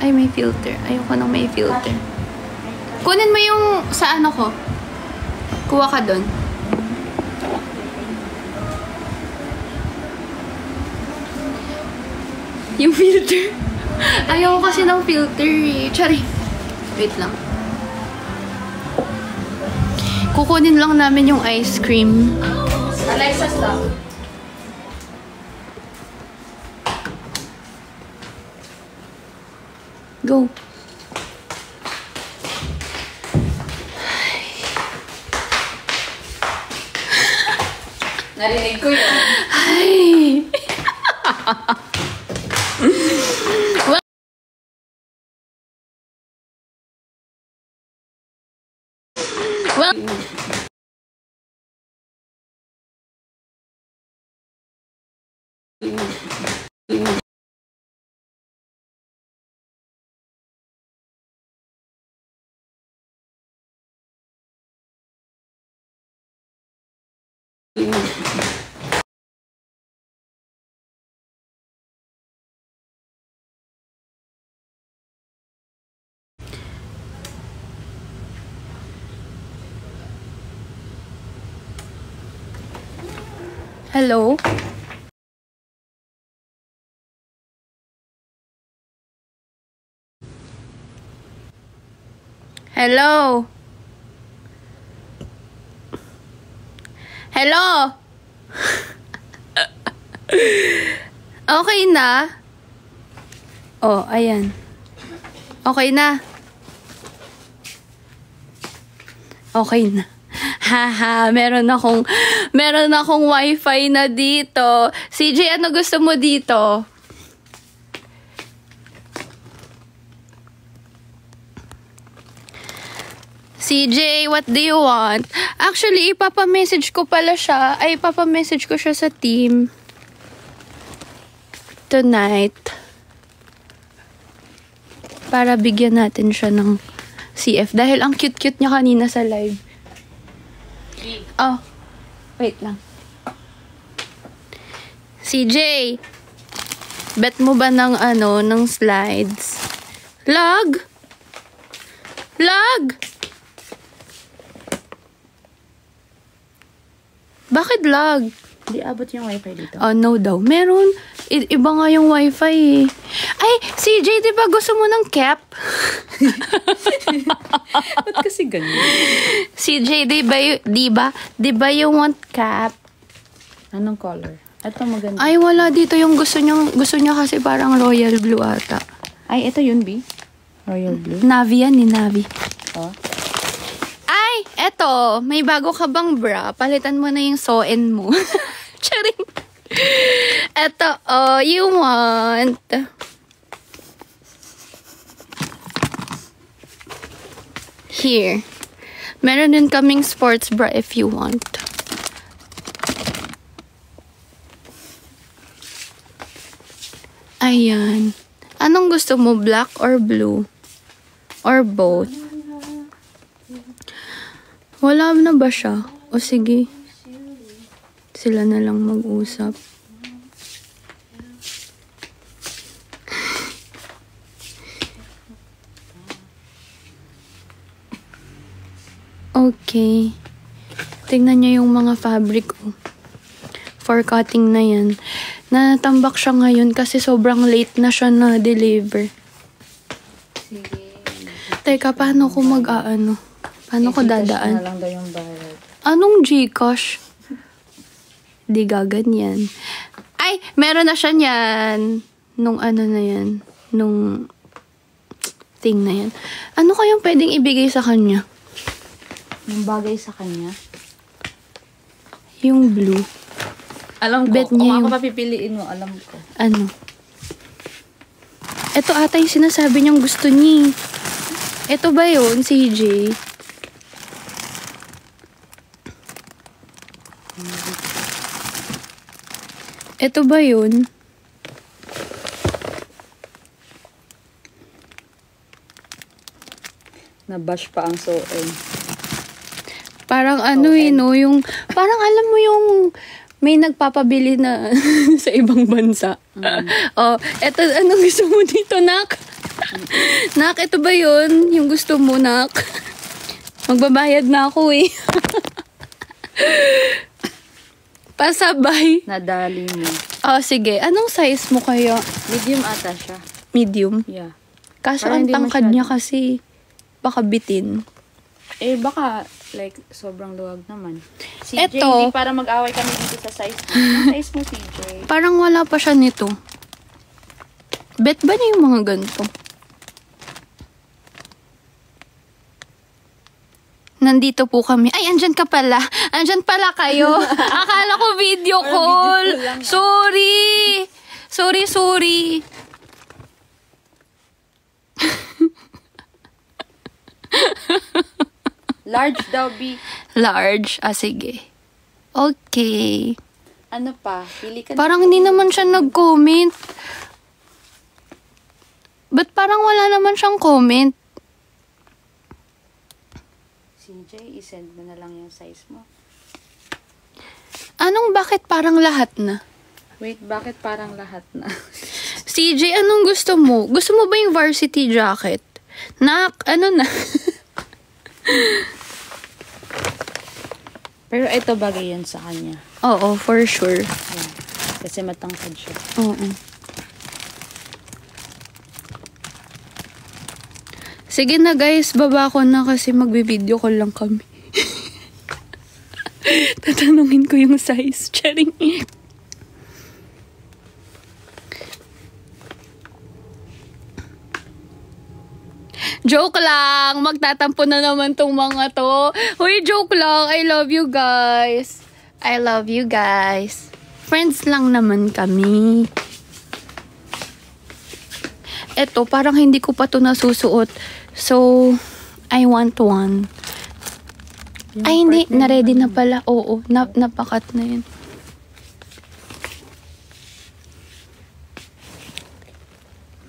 Ay, may filter. Ayoko nang may filter. Kunin mo yung sa ano ko. Kuha ka dun. Yung filter. Ayoko kasi ng filter eh. Chari. Wait lang. Kukunin lang namin yung ice cream. Alexa, stop. Go. Narinig ko yun. Ay. Well, hello? Hello? Hello? Okay na? Oh, ayan. Okay na. Okay na. Haha, meron akong wifi na dito. CJ, ano gusto mo dito? CJ, what do you want? Actually, ipapamessage ko pala siya. Ay, ipapamessage ko siya sa team. Tonight. Para bigyan natin siya ng CF. Dahil ang cute-cute niya kanina sa live. Oh, wait lang. CJ, bet mo ba ng ng slides? Lag? Bakit lag? Hindi abot yung wifi dito. Oh, no daw. Meron. Iba nga yung wifi eh. Ay, CJ, di ba gusto mo ng cap? Ba't kasi ganyan? CJ, di ba you want cap? Anong color? Ito maganda. Ay, wala dito yung gusto niya kasi parang royal blue ata. Ay, ito yun, B. Royal blue. Navy yan, ni Navy. Oh. Ay, eto, may bago ka bang bra? Palitan mo na yung sew-in mo. Charing. Eto, you want. Here. Meron din kaming sports bra if you want. Ayan. Anong gusto mo? Black or blue? Or both? Wala na ba siya? O sige. Sila na lang mag-usap. Okay. Tingnan niyo yung mga fabric. For cutting na yan. Natambak siya ngayon kasi sobrang late na siya na-deliver. Sige. Teka, paano ko mag-aano? Paano ko dadaan? Na lang daw yung bayad. Anong Gcash? Di gaganyan. Ay, meron na siya niyan. Nung ano na yan. Nung thing na yan. Ano kayang pwedeng ibigay sa kanya? Yung bagay sa kanya? Yung blue. Alam ko, Bet kung niya ako yung- papipiliin mo, alam ko. Ano? Ito ata yung sinasabi niyang gusto niya. Ito ba yun, CJ? Ito ba yun? Nabash pa ang soen. Parang ano no, yung, parang alam mo yung may nagpapabili na sa ibang bansa. Oh, eto, anong gusto mo dito, Nak? Nak, ito ba yun? Yung gusto mo, Nak? Magbabayad na ako eh. Pasabay. Nadali mo. Oh, sige. Anong size mo kaya? Medium ata siya. Medium? Yeah. Kaso Parang ang hindi tangkad masyado. niya kasi baka bitin. Eh, baka, like, sobrang luwag naman. CJ, Eto. hindi para mag-away kami dito sa size mo. Ang size mo, CJ. Parang wala pa siya nito. Bet ba niya yung mga ganito? Nandito po kami. Ay, andyan ka pala. Andyan pala kayo. Akala ko video call. video lang, ah. Sorry. Sorry. Large daw, B. Large. Ah, sige. Okay. Ano pa? Pili ka Parang hindi naman siya nag-comment. Ba't parang wala naman siyang comment? CJ, isend mo na lang yung size mo. Anong bakit parang lahat na? Wait, bakit parang lahat na? CJ, anong gusto mo? Gusto mo ba yung varsity jacket? Ano na? Pero ito bagay yan sa kanya. Oo, for sure. Yan. Kasi matangkad siya. Oo. Sige na guys, baba ko na kasi magbe-video call lang kami. Tatanungin ko yung size. Charing. Joke lang! Magtatampo na naman tong mga to. Uy, joke lang. I love you guys. I love you guys. Friends lang naman kami. Eto, parang hindi ko pa to nasusuot. So, I want one. Yung Ay, hindi. part na Na-ready yun, na pala. Oo, napakat na yun.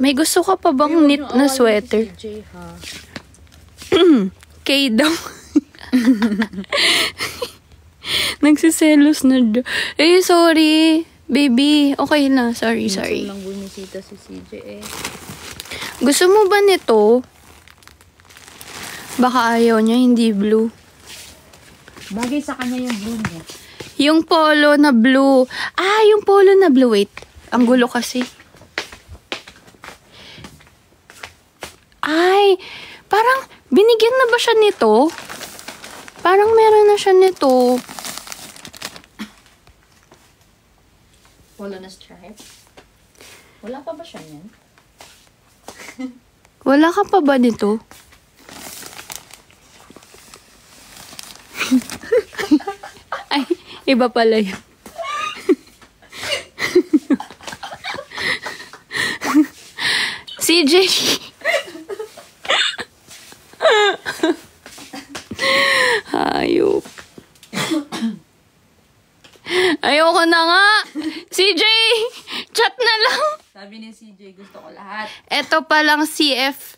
May gusto ka pa bang knit na sweater? CJ, ha? Kay daw. Nagsiselos na daw. Eh, sorry. Baby, okay na. Sorry. Minsan lang bumisita si CJ eh. Gusto mo ba nito? Baka ayaw niya, hindi blue. Bagay sa kanya yung blue niya. Yung polo na blue. Ah, yung polo na blue. Wait. Ang gulo kasi. Ay, parang binigyan na ba siya nito? Parang meron na siya nito. Polo na stripe? Wala pa ba siya yan? Wala ka pa ba nito? Ay, iba pala yun. CJ. Hayop. Ayoko na nga. CJ, chat na lang. Sabi ni CJ, gusto ko lahat. Eto palang CF.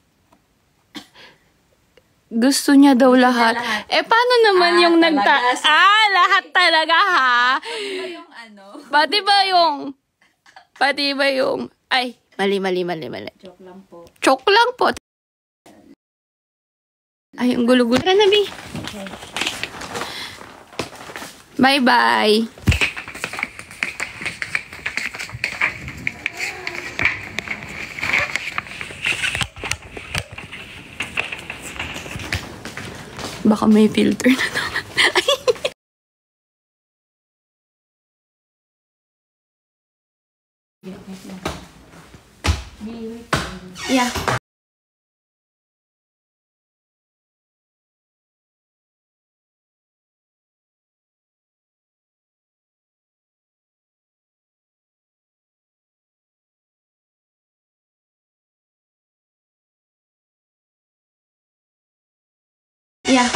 Gusto niya daw lahat. lahat. Eh, paano naman Ah, yung talaga, lahat talaga, ha? Ano yung ano? Pati ba yung, ay, mali. Joke lang po. Choke lang po. Ay, ang gulo-gulo. Tara na, B. Okay. Bye-bye. Baka may filter na naman. Yeah. Yeah.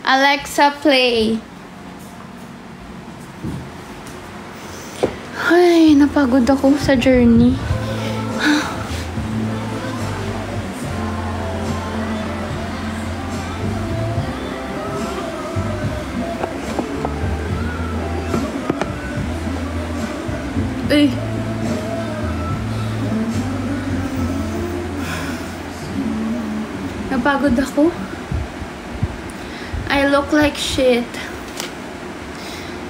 Alexa, play. Ay, napagod ako sa journey. Ay. Napagod ako. I look like shit.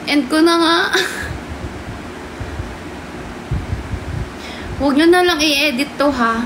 End ko na nga. Huwag nyo na lang i-edit to, ha?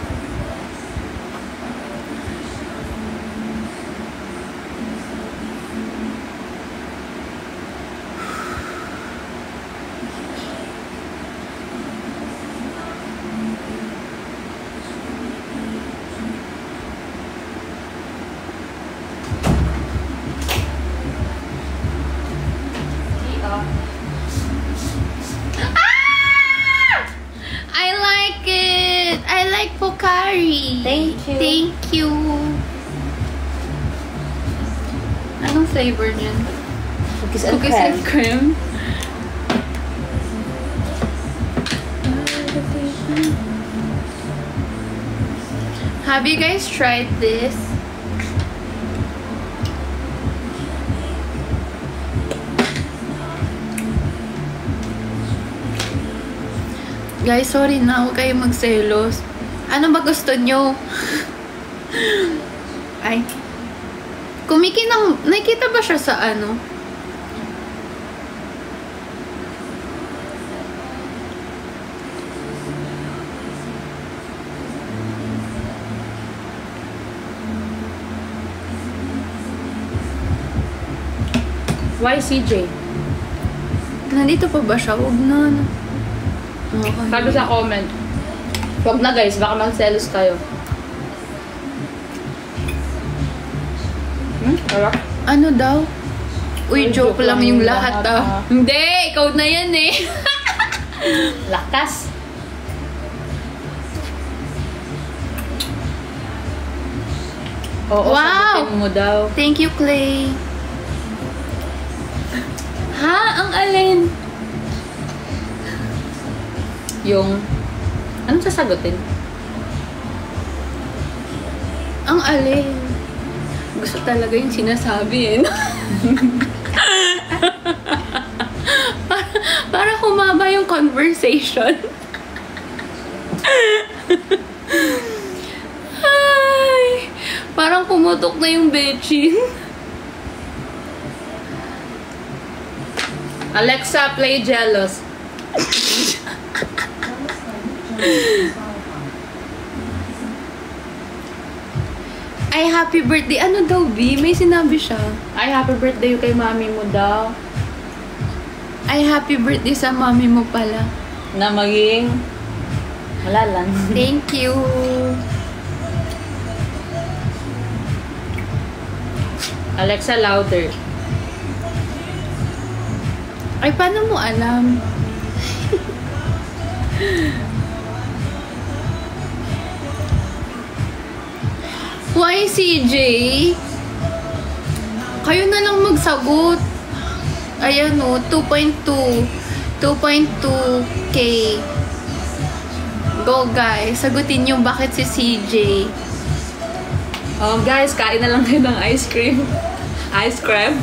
Pocari. Thank you. Thank you. Anong flavor niyan? Cookies and Cookies cream. and cream. Have you guys tried this? Guys, sorry na. Huwag kayo magselos. Ano ba gusto nyo? Ay. Nakikita ba siya sa ano? Why CJ? Nandito pa ba siya? Huwag na. Okay. Sabi sa comment. Huwag na guys, baka magselos kayo. Harap? Ano daw? Uy, joke lang yung lahat ah. Hindi, ikaw na yan eh. Lakas. Oo, Wow! sagutin mo daw. Thank you, Clay. Ha? Ang alin? Yung... Anong sasagutin? Ang alin? Gusto talaga yung sinasabi eh. para humaba yung conversation. Ay, parang pumutok na yung bechin. Alexa, play Jealous. Ay, happy birthday. Ano daw, B? May sinabi siya. Ay, happy birthday kay mami mo daw. Ay, happy birthday sa mami mo pala. Na maging... Wala lang. Thank you. Alexa, louder. Ay, paano mo alam? Why, CJ? Kayo na lang magsagot. Ayan o, 2.2. 2.2k. Go, guys. Sagutin nyo bakit si CJ. Oh, guys, kain na lang kayo ng ice cream. Ice cream?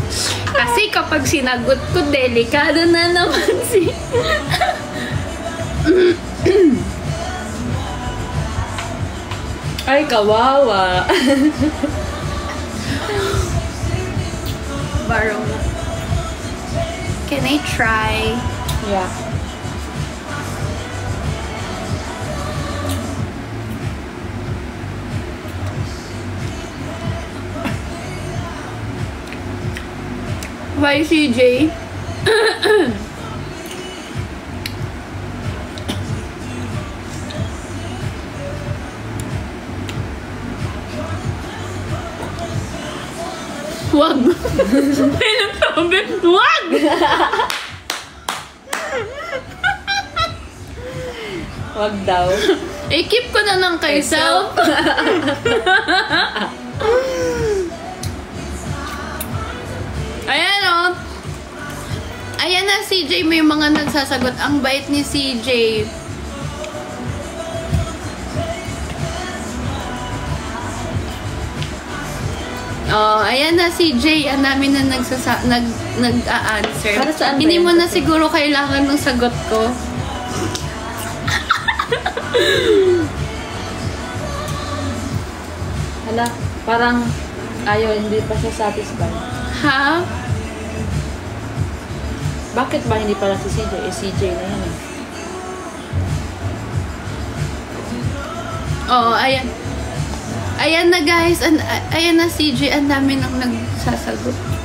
Kasi kapag sinagot ko, delikado na naman si... Ay, kawawa. Barong. Can I try? Yeah. Why CJ? Wag. May nagsabi, wag! Wag daw. I-keep ko na lang kay self. Ayan o. Ayan na CJ, may mga nagsasagot. Ang bait ni CJ. Oh, ayan na CJ. Ang dami na nag-a-answer. Para saan ba Hindi yan? mo na siguro kailangan ng sagot ko. Hala, parang ayaw, hindi pa siya satisfied. Ha? Bakit ba hindi pala si CJ? Eh, CJ na yan eh. Oo, ayan. Ayan na guys. Ayan na CJ. Ang dami nang nagsasagot.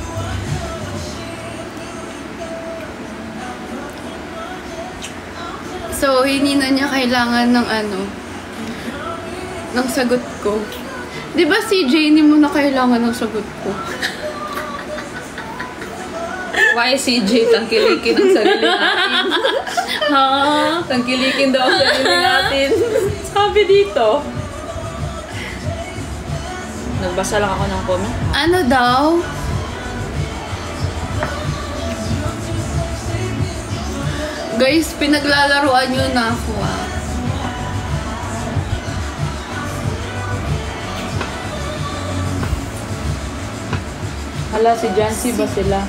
So, hindi na niya kailangan ng ng sagot ko. Di ba CJ, hindi mo na kailangan ng sagot ko? Why CJ? Tangkilikin ang sarili natin. Ha? Tangkilikin daw ang sarili natin. Sabi dito. Nagbasa lang ako ng comment. Ano daw? Guys, pinaglalaruan nyo na ako ah. Hala, si Jancy ba sila?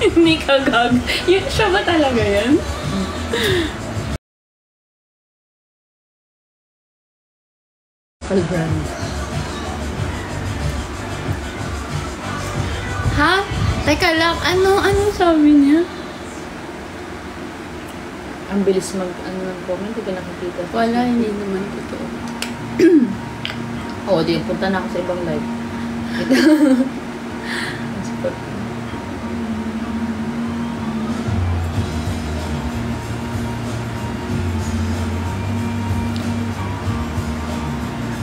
Hindi ka gag. Yun siya ba talaga yan? Kalbrand. Ha? Teka lang, anong sabi niya? Ang bilis ng comment, hindi ko nakikita. Wala, hindi naman totoo. Oo, di. Punta na ako sa ibang live.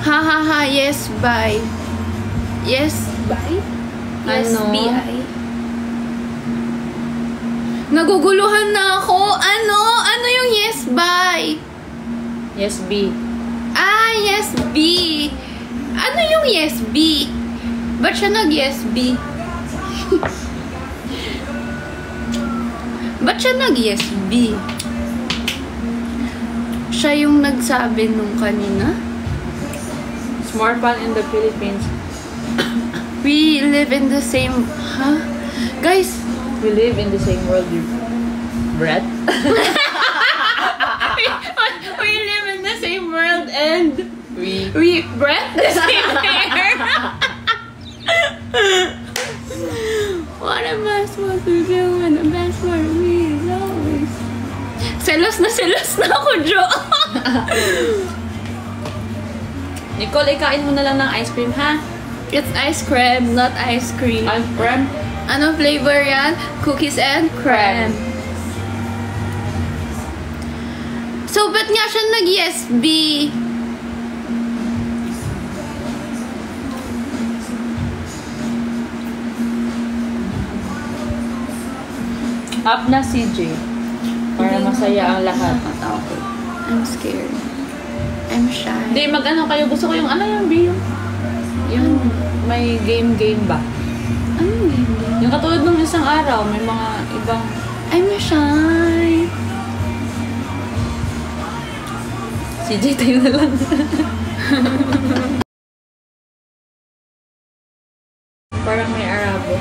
Ha ha ha, yes, bye. Yes, bye? Yes, Ano? BI. Naguguluhan na ako. Ano? Ano yung yes, bye? Yes, B. Ah, yes, B. Ano yung yes, B? Ba't siya nag-yes, B? Ba't siya nag-yes, B? Siya yung nagsabi nung kanina? It's more fun in the Philippines. We live in the same... Huh? Guys, We live in the same world. Brett? we live in the same world and We breath the same air. What am I supposed to do when the best for me is always... Selos na ako, Jo. Nicole, ikain mo na lang ng ice cream, ha? It's ice cream, not ice cream. Ice cream? Ano flavor yan? Cookies and cream. So, ba't nga siya nag-yes, B? Up na CJ. Para masaya ang lahat. Natatakot. I'm scared. I'm shy. Hindi, mag-ano kayo. Gusto ko yung ano yung B. Yung may game ba? Ano yun? Yung katulad ng isang araw, may mga ibang... I'm shy. CJ, tayo na lang. Parang may Arabo.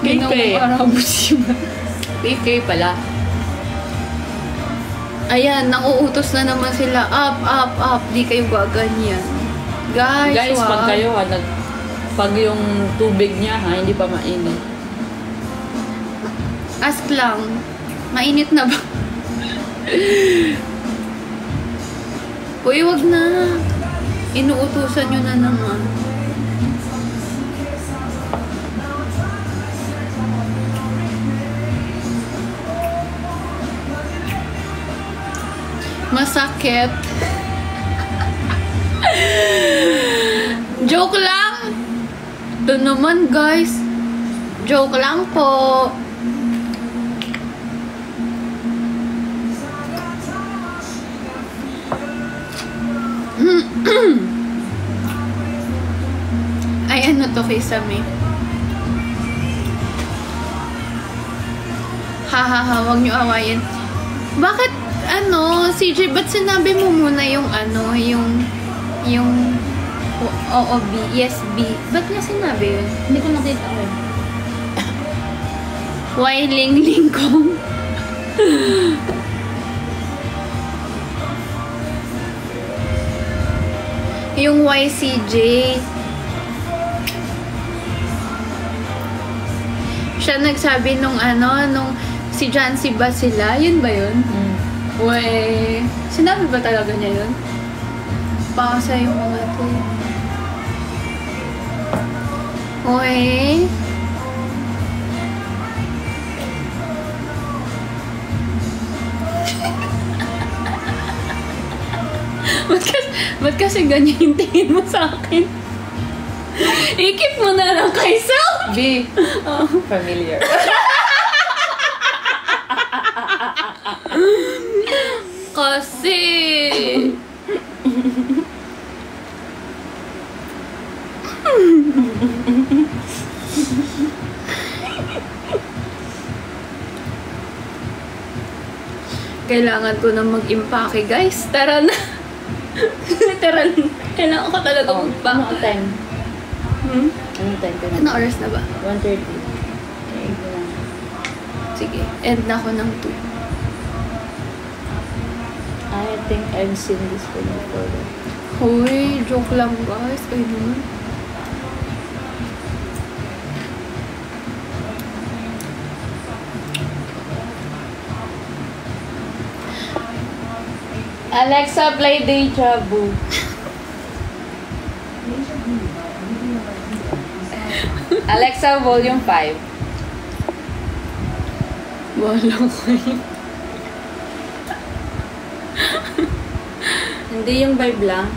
Ginawang PK. Arabo siya. PK pala. Ayan, nauutos na naman sila. Up. Di kayo gaganyan. Guys, wag. pag kayo ha, pag yung tubig niya ha, hindi pa mainit. Ask lang. Mainit na ba? Uy, wag na. Inuutusan nyo na naman. Masakit. Joke lang. Ito naman, guys. Joke lang po. Ay, ano to kay Sami? Ha, wag niyo awayin. Bakit, CJ, ba't sinabi mo muna yung OOB, yes, B? Ba't niya sinabi yun? Hindi ko nakita ko. Why ling kong? Yung YCJ. Siya nagsabi nung si Jancy ba sila? Yun ba yun? Uy, sinabi ba talaga niya yun? Pausa yung mga to. Uy. Ba't kasi ganyan yung tingin mo sa akin? Ikip mo na lang kay Sal. B. Familiar. Kasi... Kailangan ko na mag-impake, guys. Tara na. Literal. Kailangan ko talaga mag-impake. Ano time? Anong time ka na? Ano oras na ba? 1:30. Sige, end na ako ng 2. I think I've seen this one before. Hoy, joke lang guys. Kayo naman. Alexa, play Deja Vu. Alexa, volume 5. Wala kayo. Hindi yung vibe lang.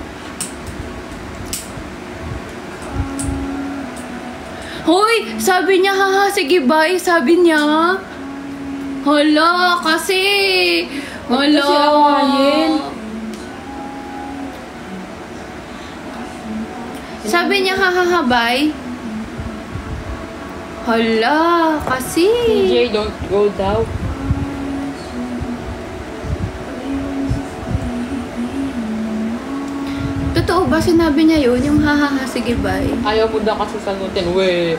Hoy! Sabi niya, haha, sige bye. Sabi niya. Hala, kasi. Hala. Kasi awayin. Sabi niya, haha, bye. Hala, kasi. CJ, don't go down. Totoo ba sinabi niya yun? Yung hahaha, sige bye. Ayaw mo na kasi sagutin, we.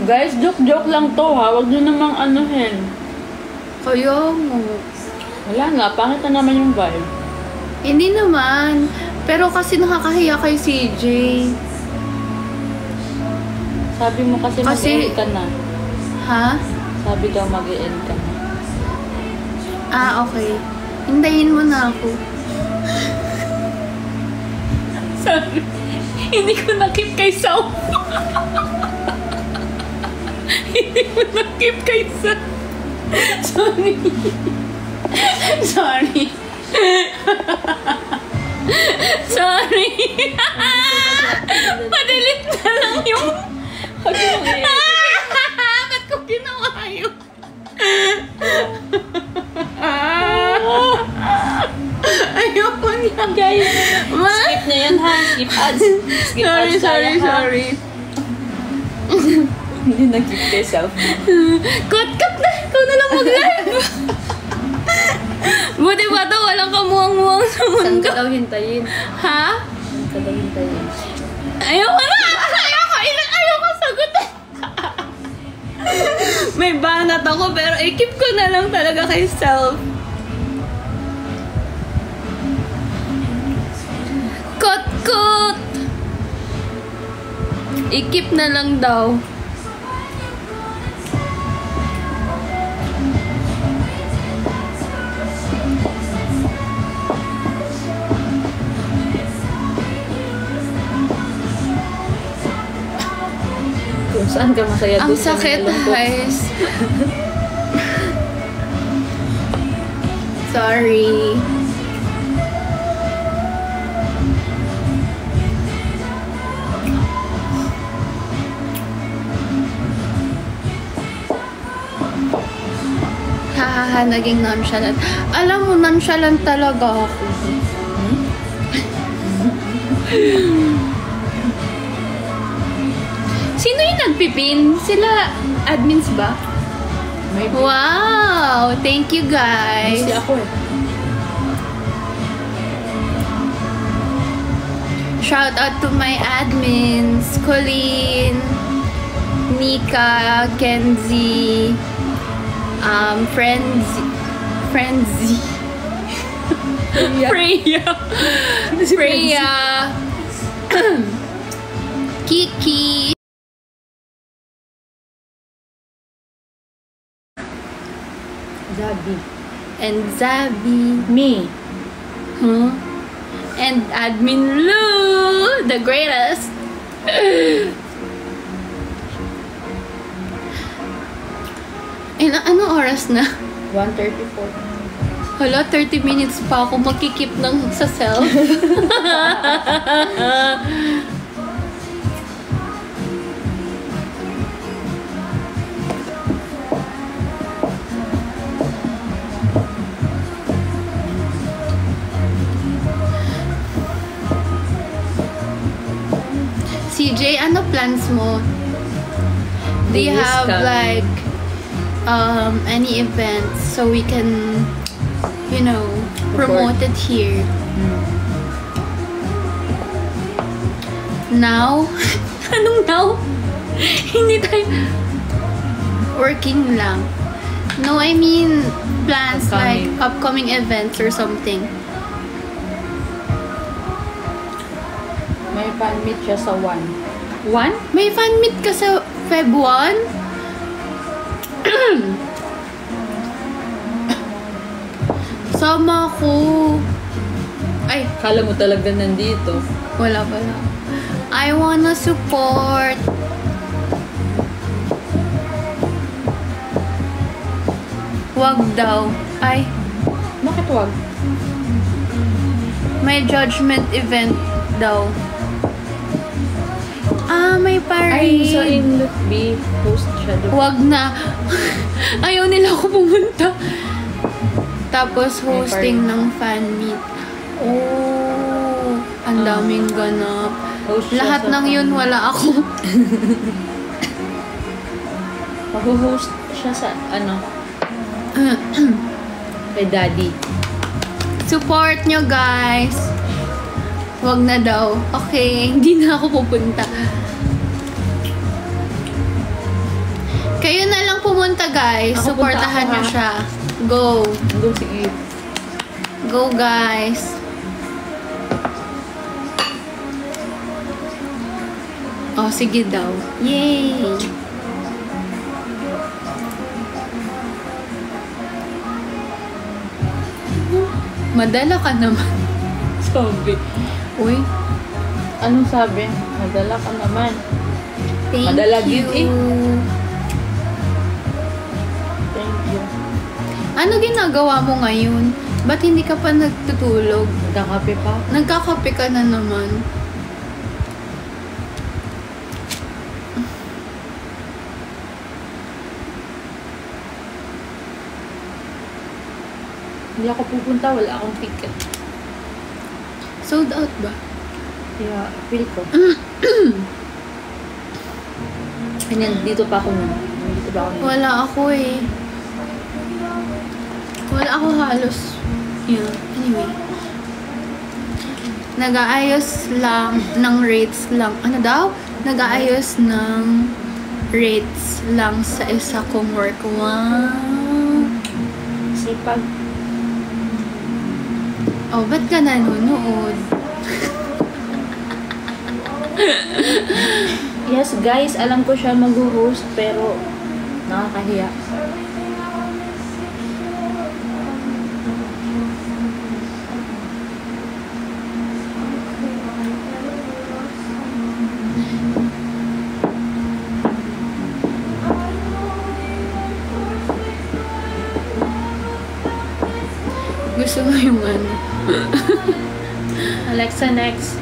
Guys, joke lang to ha. Huwag nyo namang anuhin. Kaya mo. Wala nga, pangit na naman yung vibe. Hindi naman. Pero kasi nakakahiya kay CJ. Sabi mo kasi mag-end ka na. Ha? Sabi daw mag-end ka na. Ah, okay. Hintayin mo na ako. Sorry. Hindi ko na-keep kay Sao. Hindi ko na-keep kay Sao. Sorry. Sorry. Sorry. Padalit na lang yung... Ba't ko ginawa yun? Ayoko niya. Guys, skip na yan ha. Skip ads. Skip ads tayo, ha? Sorry. Hindi nag-keep yourself. Cut na! Ikaw na lang mag-live! Buti ba ito? Walang kamuang-muang sa Saan mundo. ka daw hintayin? Ha? Saan ka daw hintayin? Ayoko na! Ayoko sagutin! May banat ako pero i-keep ko na lang talaga kay self. Cut! I-keep na lang daw. saan ka masaya? Ang Doon ka sakit, nalungkot. guys. Sorry. Hahaha, naging nonchalant. Alam mo, nonchalant talaga ako. Sino yung nagpipin? Sila admins ba? Maybe. Wow! Thank you, guys. Kasi ako eh. Shout out to my admins, Colleen, Nika, Kenzie, Frenzy, Freya, Kiki, Zabi. and Zabi. Me. Huh? And Admin Lou, the greatest. Ano oras na? 1:34. Hala, 30 minutes pa ako makikip ng sa self. CJ, ano plans mo? Do you This have coming. like any events so we can, you know, promote it here? Now? Anong now? Hindi tayo working lang. No, I mean plans like upcoming events or something. May fan meet siya sa 1. 1? May fan meet ka sa Feb 1? Sama ko. Ay, Kala mo talaga nandito. wala pala. I wanna support. Wag daw. Ay, Bakit wag? may judgment event daw. Ah, may parade. Ay, so in Look B, host siya doon. Wag na. Ayaw nila ako pumunta. Tapos May hosting ng fan meet. Oh, ang daming ganap. Host siya Lahat sa ng fan yun meet. wala ako. Mag-host siya sa, ano, kay Daddy. Support nyo, guys. Wag na daw. Okay, hindi na ako pupunta. Kayo na lang pumunta, guys. Ako, Supportahan punta nyo ako, siya. Go. Nandun si Eve. Go, guys. Oh, sige daw. Yay! Madala ka naman. Sabi. Uy, Anong sabi? Madala ka naman. thank Madala you. din Thank you. Ano ginagawa mo ngayon? Ba't hindi ka pa nagtutulog? Nagkakape pa? Nagkakape ka na naman. Hindi ako pupunta. Wala akong ticket. Sold out ba? Kaya, feel ko. Ganyan, dito pa ako nun. Dito ba ako nun? Wala ako eh. Wala ako halos. Yeah. Anyway. Nag-aayos lang ng rates lang. Ano daw? Nag-aayos ng rates lang sa isa kong work. Wow. Sipag. Oh, ba't ka nanonood? Yes, guys. Alam ko siya mag-host, pero nakakahiya. Gusto mo yung ano? Alexa, next.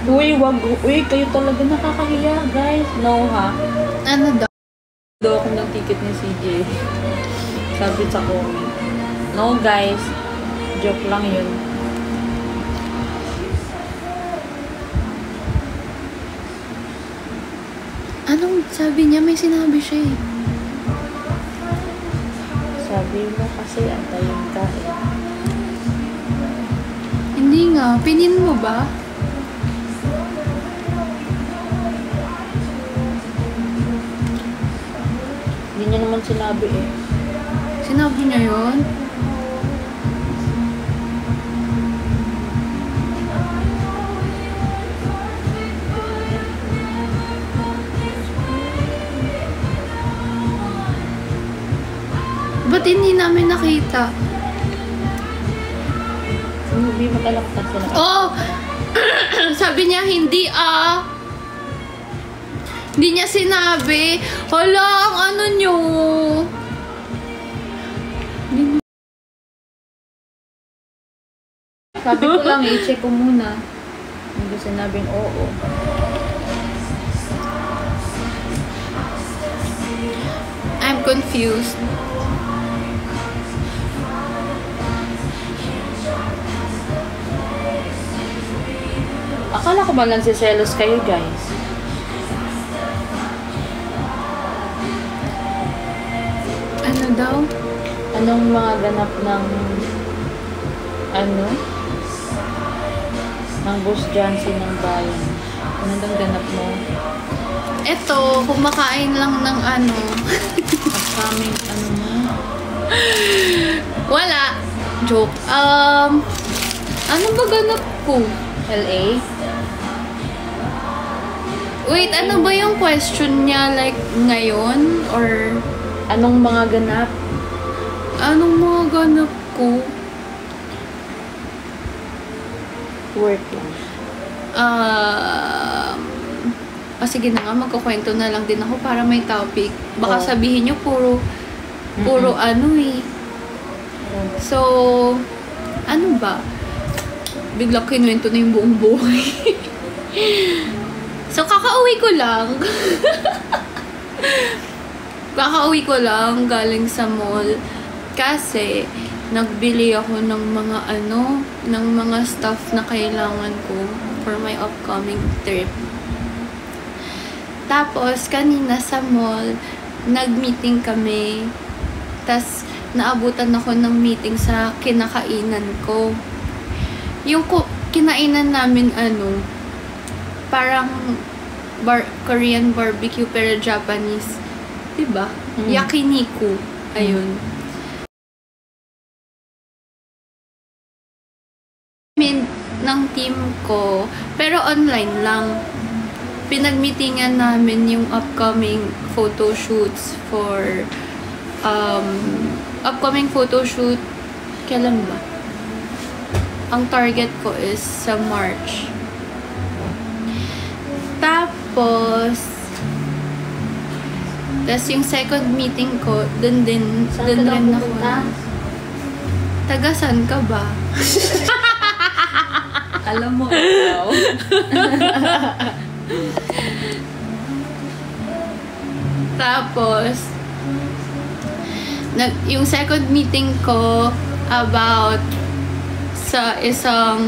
Uy, wag. Uy, kayo talaga nakakahiya, guys. No, ha? Ano daw? Daw ako ng ticket ni CJ. Sabi sa comment. No, guys. Joke lang yun. Anong sabi niya? May sinabi siya eh. Sabi mo kasi antayin ka eh. Hindi nga. Pinin mo ba? Hindi niya naman sinabi eh. Sinabi niya yun? Ba't hindi namin nakita? Hindi mo talaga sila. Oh! Sabi niya, hindi Hindi niya sinabi. Hala, ang ano nyo. Sabi ko lang, i-check ko muna. Hindi sinabing oo. I'm confused. Akala ko ba lang selos kayo, guys? Ano daw? Anong mga ganap ng ng Boss Jancy ng bayan? Ano daw ganap mo? Eto, kumakain lang ng ano. Upcoming mo? Wala. Joke. Ano ba ganap ko? LA? Wait, ano ba yung question niya? Like, ngayon? Or Anong mga ganap? anong mga ganap ko? Work lang. Sige na nga, magkukwento na lang din ako para may topic. Baka Oh. sabihin niyo puro ano eh. So, ano ba? Biglang kinuwento na yung buong buhay. So, kakauwi ko lang. Kakauwi ko lang galing sa mall. Kasi, nagbili ako ng mga ng mga stuff na kailangan ko for my upcoming trip. Tapos, kanina sa mall, nag-meeting kami. Tas, naabutan ako ng meeting sa kinakainan ko. Yung kinainan namin, parang Korean barbecue pero Japanese. Diba? Yakiniku. Ayun. Ng team ko, pero online lang. Pinag-meetingan namin yung upcoming photo shoots for upcoming photo shoot. Kailan ba? Ang target ko is sa March. Tapos yung second meeting ko, dun rin ako. Taga saan ka ba? Alam mo ikaw. Tapos, yung second meeting ko about sa isang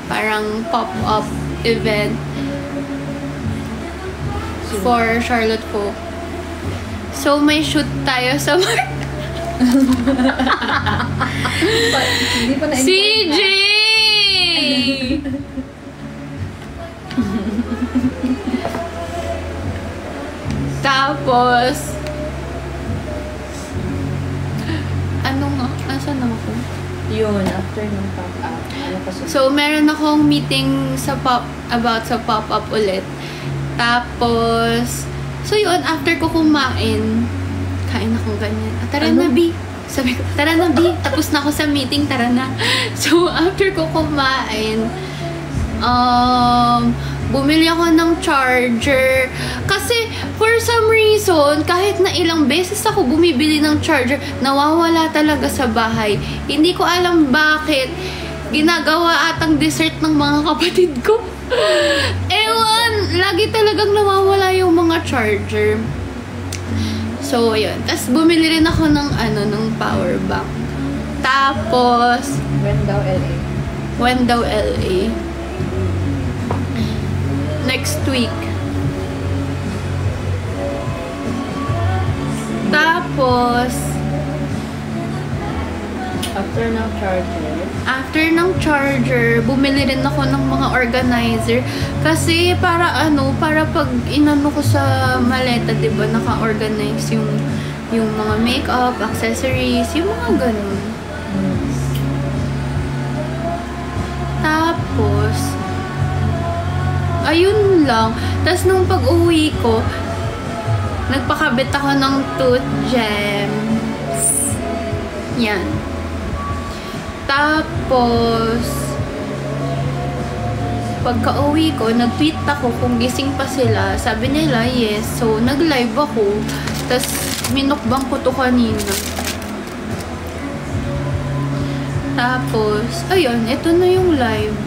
parang pop-up event for Charlotte Folk. So, may shoot tayo sa Hindi pa na-enjoy CJ! Tapos, ano nga? Asan ako? Yun, after ng pop-up. Ano pa siya? So, meron akong meeting about sa pop-up ulit. Tapos, so yun, after ko kumain, kain akong ganyan. Tara na, B. Sabi ko, tara na, B. Tapos na ako sa meeting, tara na. So, after ko kumain, bumili ako ng charger. Kasi, for some reason, kahit na ilang beses ako bumibili ng charger, nawawala talaga sa bahay. Hindi ko alam bakit. Ginagawa atang dessert ng mga kapatid ko. Ewan, lagi talagang nawawala yung mga charger. So, yun. Tapos, bumili rin ako ng, ng power bank. Tapos, When daw LA? Next week. Tapos, after ng charger, bumili rin ako ng mga organizer. Kasi, para pag inano ko sa maleta, diba, naka-organize yung mga makeup, accessories, yung mga ganun. Tapos, ayun lang. Tapos, nung pag-uwi ko, nagpakabit ako ng tooth gems. Yan. Tapos, pagka-uwi ko, nag-tweet ako kung gising pa sila. Sabi nila, yes. So, nag-live ako. Tapos, minukbang ko to kanina. Tapos, ayun, ito na yung live.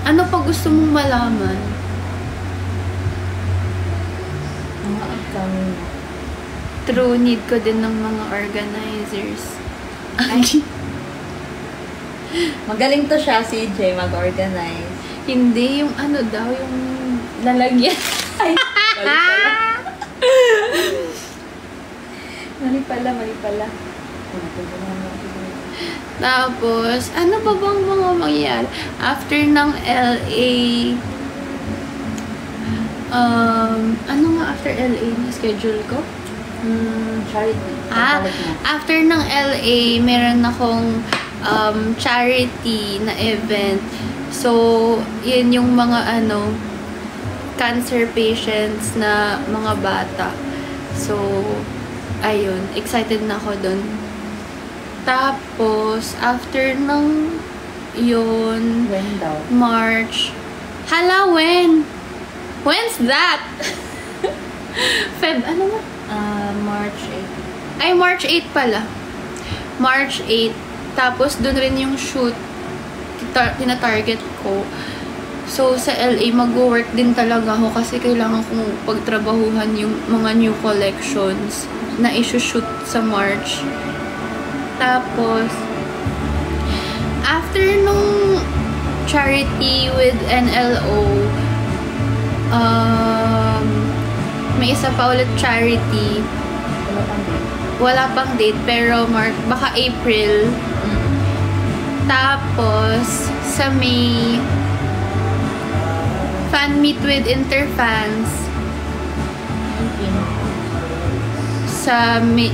Ano pa gusto mong malaman? Mga upcoming. True, need ko din ng mga organizers. Ay. Magaling to siya, si Jay, mag-organize. Hindi, yung daw, yung lalagyan. Ay, mali pala. Mali pala. Tapos, ano ba bang mga mangyayari? After ng LA, ano nga after LA na schedule ko? Charity. After ng LA, meron akong charity na event. So, yun yung mga cancer patients na mga bata. So, ayun, excited na ako dun. Tapos, after ng yun, When daw? March. Hala, when? When's that? Feb, ano nga? March 8. Ay, March 8 pala. March 8. Tapos, dun rin yung shoot tina-target ko. So, sa LA, mag-work din talaga ako kasi kailangan kong pagtrabahuhan yung mga new collections na isushoot sa March. Tapos, after nung charity with NLO, may isa pa ulit charity. Wala pang date, pero baka April. Tapos, sa May, fan meet with Interfans. Sa May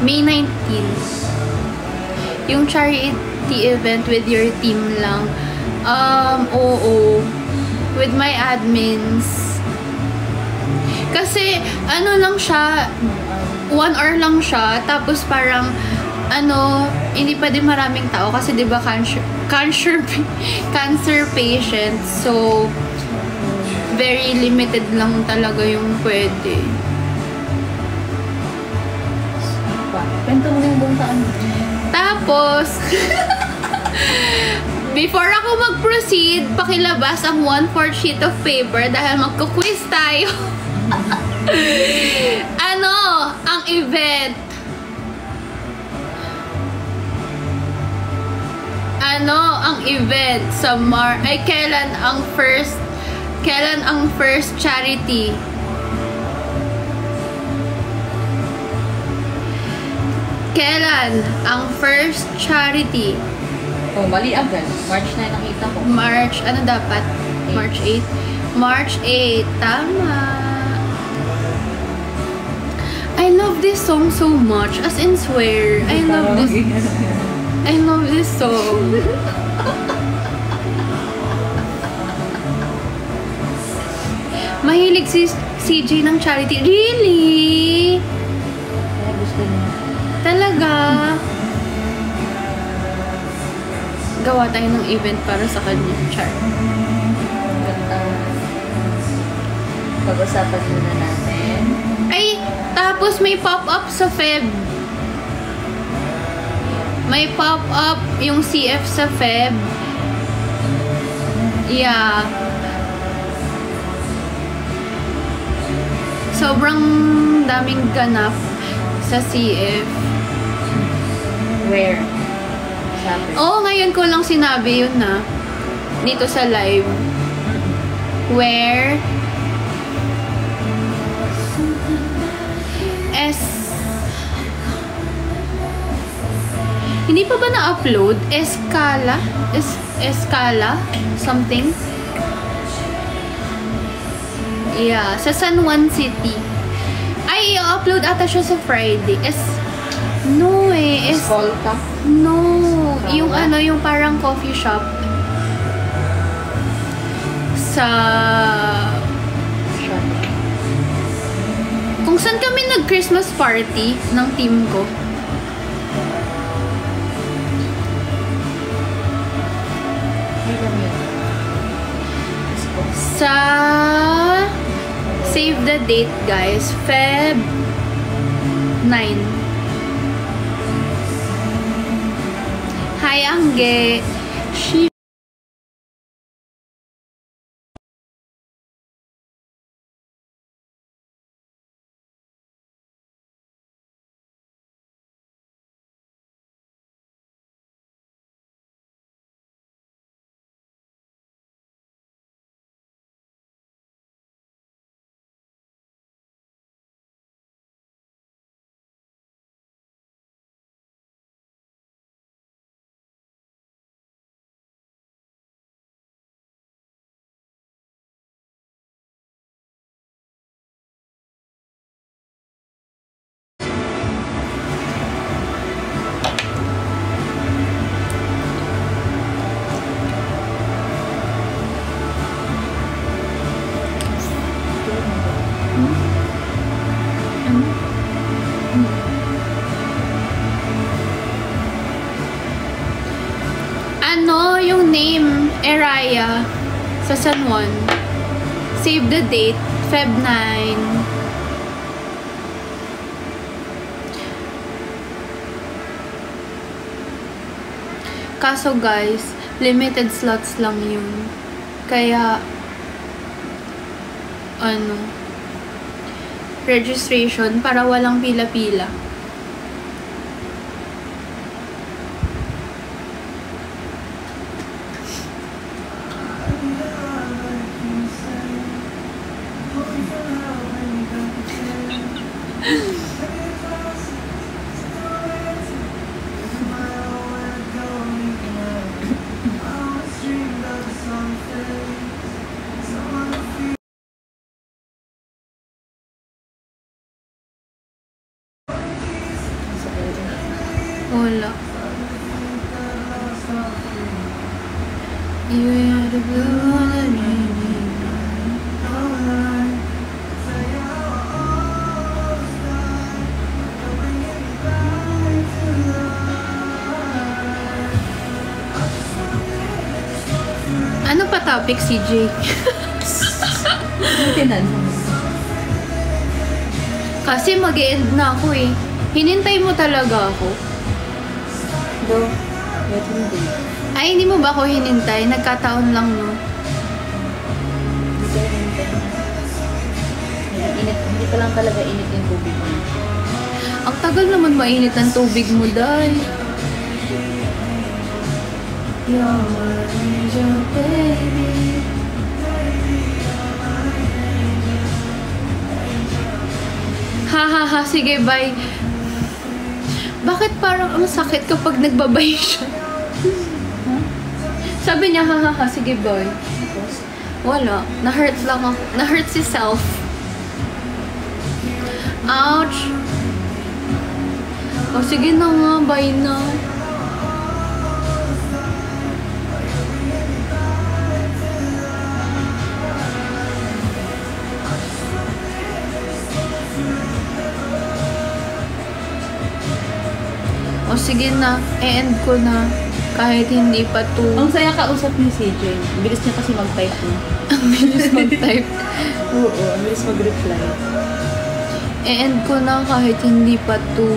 19th. Yung charity event with your team lang. Oo. With my admins. Kasi, lang siya, 1 hour lang siya, tapos parang, hindi pa din maraming tao kasi 'di ba cancer patients, so very limited lang talaga yung pwede. Kwento mo yung buong taon. Tapos before ako mag-proceed, pakilabas ang 1/4 sheet of paper dahil magko-quiz tayo. Ang event. Ang event sa kailan ang first charity? Kailan ang first charity? Oh, mali agad. March 9 nakita ko. March, dapat? March 8? March 8, tama. I love this song so much. As in, swear. I love this song. Mahilig si CJ ng charity. Really? Kaya gusto niya. Talaga? gawa tayo ng event para sa kanya. Char. Pag-usapan muna natin. Ay, tapos may pop-up sa Feb. May pop-up yung CF sa Feb. Yeah. Sobrang daming ganap sa CF. Where? Sabi. Oo, ngayon ko lang sinabi yun na. Dito sa live. Where? Hindi pa ba na-upload? Escala? Escala? Something? Yeah, sa San Juan City. Ay, i-upload ata siya sa Friday. No eh. Escolta? No. Yung ano, yung parang coffee shop. Sa... Kung saan kami nag-Christmas party ng team ko. Sa save the date, guys. Feb 9. Hi, Angge. Ano yung name? Eraya sa San Juan. Save the date. Feb 9. Kaso guys, limited slots lang yun. Kaya ano, registration para walang pila-pila. Wala. You are the blue and ano pa topic, CJ? Kasi mag-e-end na ako eh. Hinintay mo talaga ako. Do, wait hindi. Ay, hindi mo ba ako hinintay? Nagkataon lang, no? Hindi pa lang talaga init yung tubig mo. Ang tagal naman mainit ang tubig mo, Day. You're baby. Ha, sige, bye. Bakit parang ang sakit kapag nagbabay siya? Sabi niya, ha, sige, bye. Wala. Na-hurt lang ako. Na-hurt si self. Ouch. O, sige na nga, bye na. O sige na, e-end ko na. Kahit hindi pa to. Ang saya kausap ni CJ. Bilis niya kasi mag-type mo. Ang bilis mag-type. Oo, ang bilis mag-reply. E-end ko na kahit hindi pa to.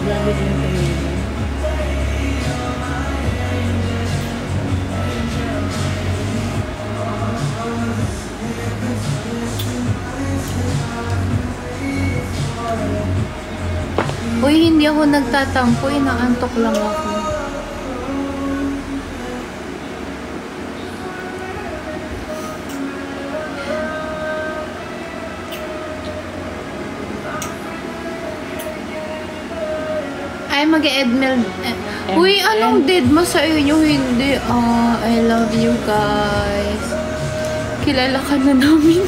Grabe din yung pamilya. Uy, hindi ako nagtatampo. Inaantok lang ako. Ay, mag-edmel. Uy, anong dead mo sa inyo? Hindi. I love you guys. Kilala ka na namin.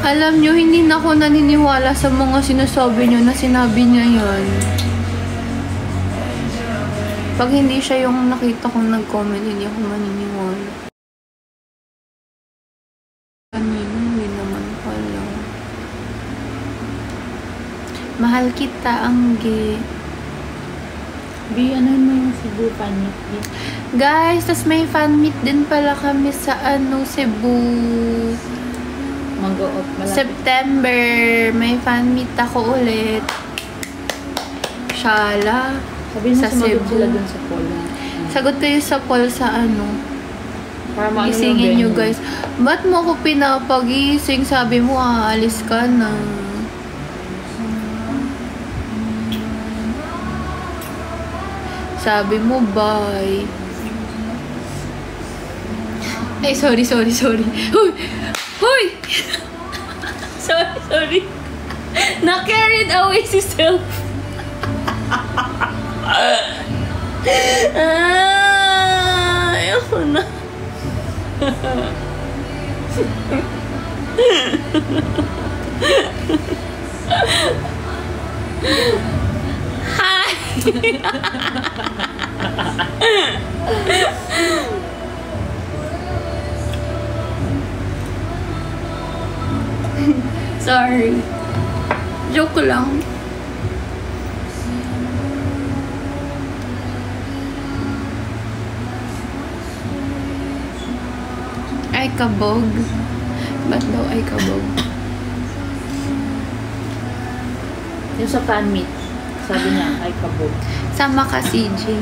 Alam nyo, hindi na ako naniniwala sa mga sinasabi nyo na sinabi niya yan. Pag hindi siya yung nakita kong nag-comment, hindi ako maniniwala. Kanina, hindi naman pala. Mahal kita, Angge. B, ano mo yung Cebu fan meet, B? Guys, tas may fan meet din pala kami sa Cebu. Mag-o-off malapit. September, may fan meet ako ulit. Shala. Sabi mo sa sumagot Cebu. sila dun sa poll. Sagot kayo sa poll sa Para maano yung gisingin nyo venue. guys. Ba't mo ako pinapagising? Sabi mo, aalis ka na. Sabi mo, bye. Ay, sorry. Huy! Huy! sorry. Na-carried away si self. Ayoko na. Hi! Sorry. Joke lang. Ay kabog. Ba't daw ay kabog? Yung sa fan meet, sabi niya, ay kabog. Sama ka, CJ.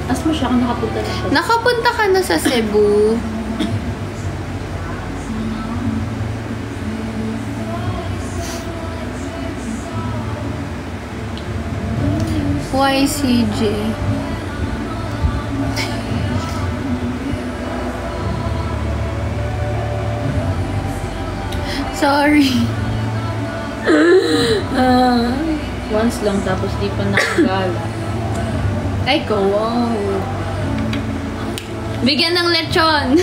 As mo siya kung nakapunta na siya. Nakapunta ka na sa Cebu. Why, CJ? Sorry. Once lang, tapos di pa nakagala. Ay, ko, wow. Bigyan ng lechon.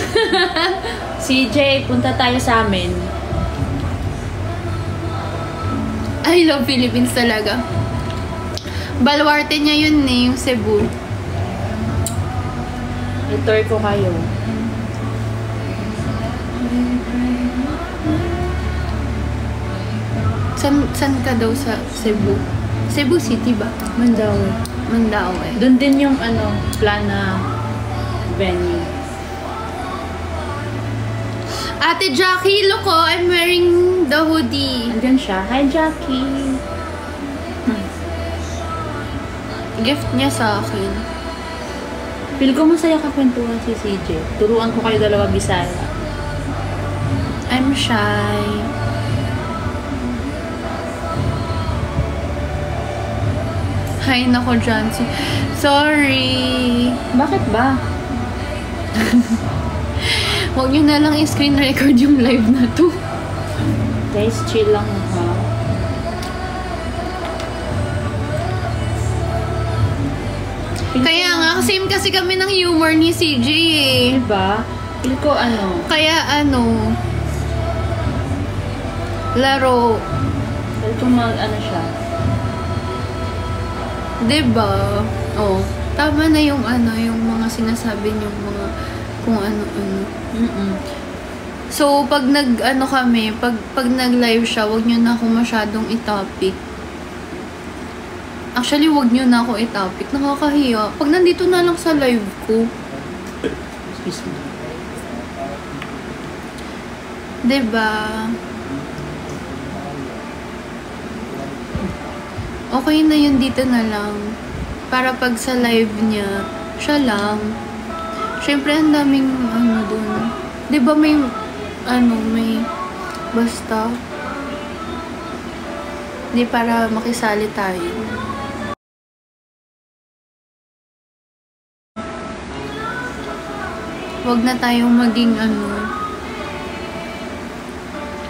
CJ, punta tayo sa amin. I love Philippines talaga. Baluarte niya yun yung Cebu. I-tour ko kayo. San ka daw sa Cebu? Cebu City ba? Mandaue. Mandaue. Doon din yung plan na venue. Ate Jackie, look oh, I'm wearing the hoodie. Andyan siya. Hi, Jackie. Gift niya sa akin. Feel ko masaya ka kwentuhan si CJ. Turuan ko kayo dalawa Bisaya. I'm shy. Hi nako, Jancy. Sorry. Bakit ba? Huwag nyo na lang i-screen record yung live na to. Guys, chill lang ha. Kaya nga, same kasi kami ng humor ni CJ eh. Diba? Feel ko Kaya laro. feel ko siya. Diba? Oh, tama na yung yung mga sinasabi niyong mga kung ano-ano. So, pag kami, pag nag-live siya, wag niyo na ako masyadong i-topic. Actually, wag niyo na ako i-topic. Nakakahiya. Pag nandito na lang sa live ko. Excuse me. Diba? Okay na yun, dito na lang. Para pag sa live niya, siya lang. Siyempre, ang daming dun. Diba may basta. Di para makisali tayo. Wag na tayong maging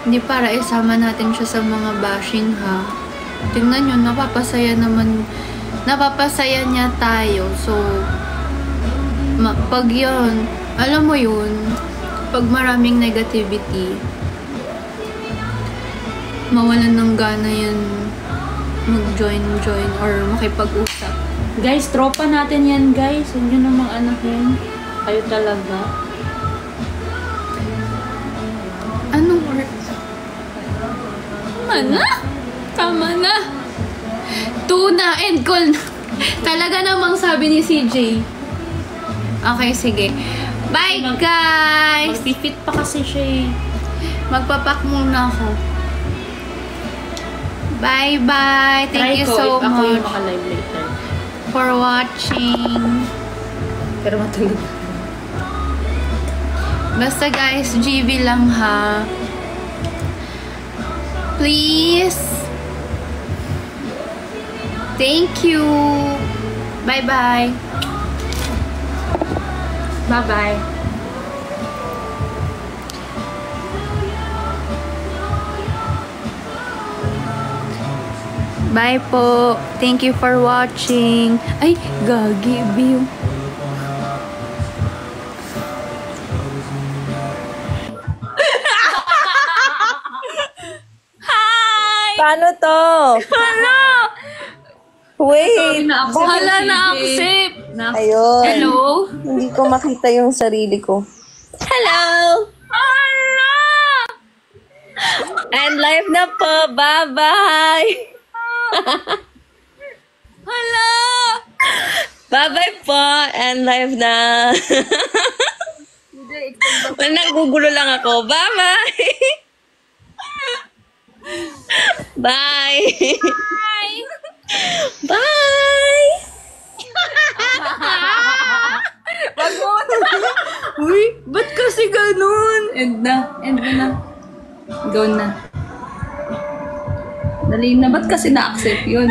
hindi para isama natin siya sa mga bashing ha. Tingnan nyo, napapasaya niya tayo. So, pag yun, alam mo yun, pag maraming negativity, mawalan ng gana yan mag-join or makipag-usap. Guys, tropa natin yan guys. Huwag nyo namang anahin. Kayo talaga. Anong work? Tama na. Tuna and call na. Talaga namang sabi ni CJ. Okay, sige. Bye, guys! Mag-fit pa kasi siya eh. Magpapak muna ako. Bye-bye! Thank you so Ako yung much maka-live later. for watching. Pero matulog. Basta guys, GB lang ha. Please. Thank you. Bye-bye. Bye-bye. Bye po. Thank you for watching. Ay, gagi, view. Paano to? Hala! Wait. Hala, na-accept. Ayun. Hello? Hindi ko makita yung sarili ko. Hello! Hala! And live na po. Bye-bye! Hala! Bye-bye po. And live na. Well, nagugulo lang ako. Bye-bye! Bye! Bye! Bye! Pagod! Uy, ba't kasi ganun? End na na. Go na. Dali na. Ba't kasi na-accept yun?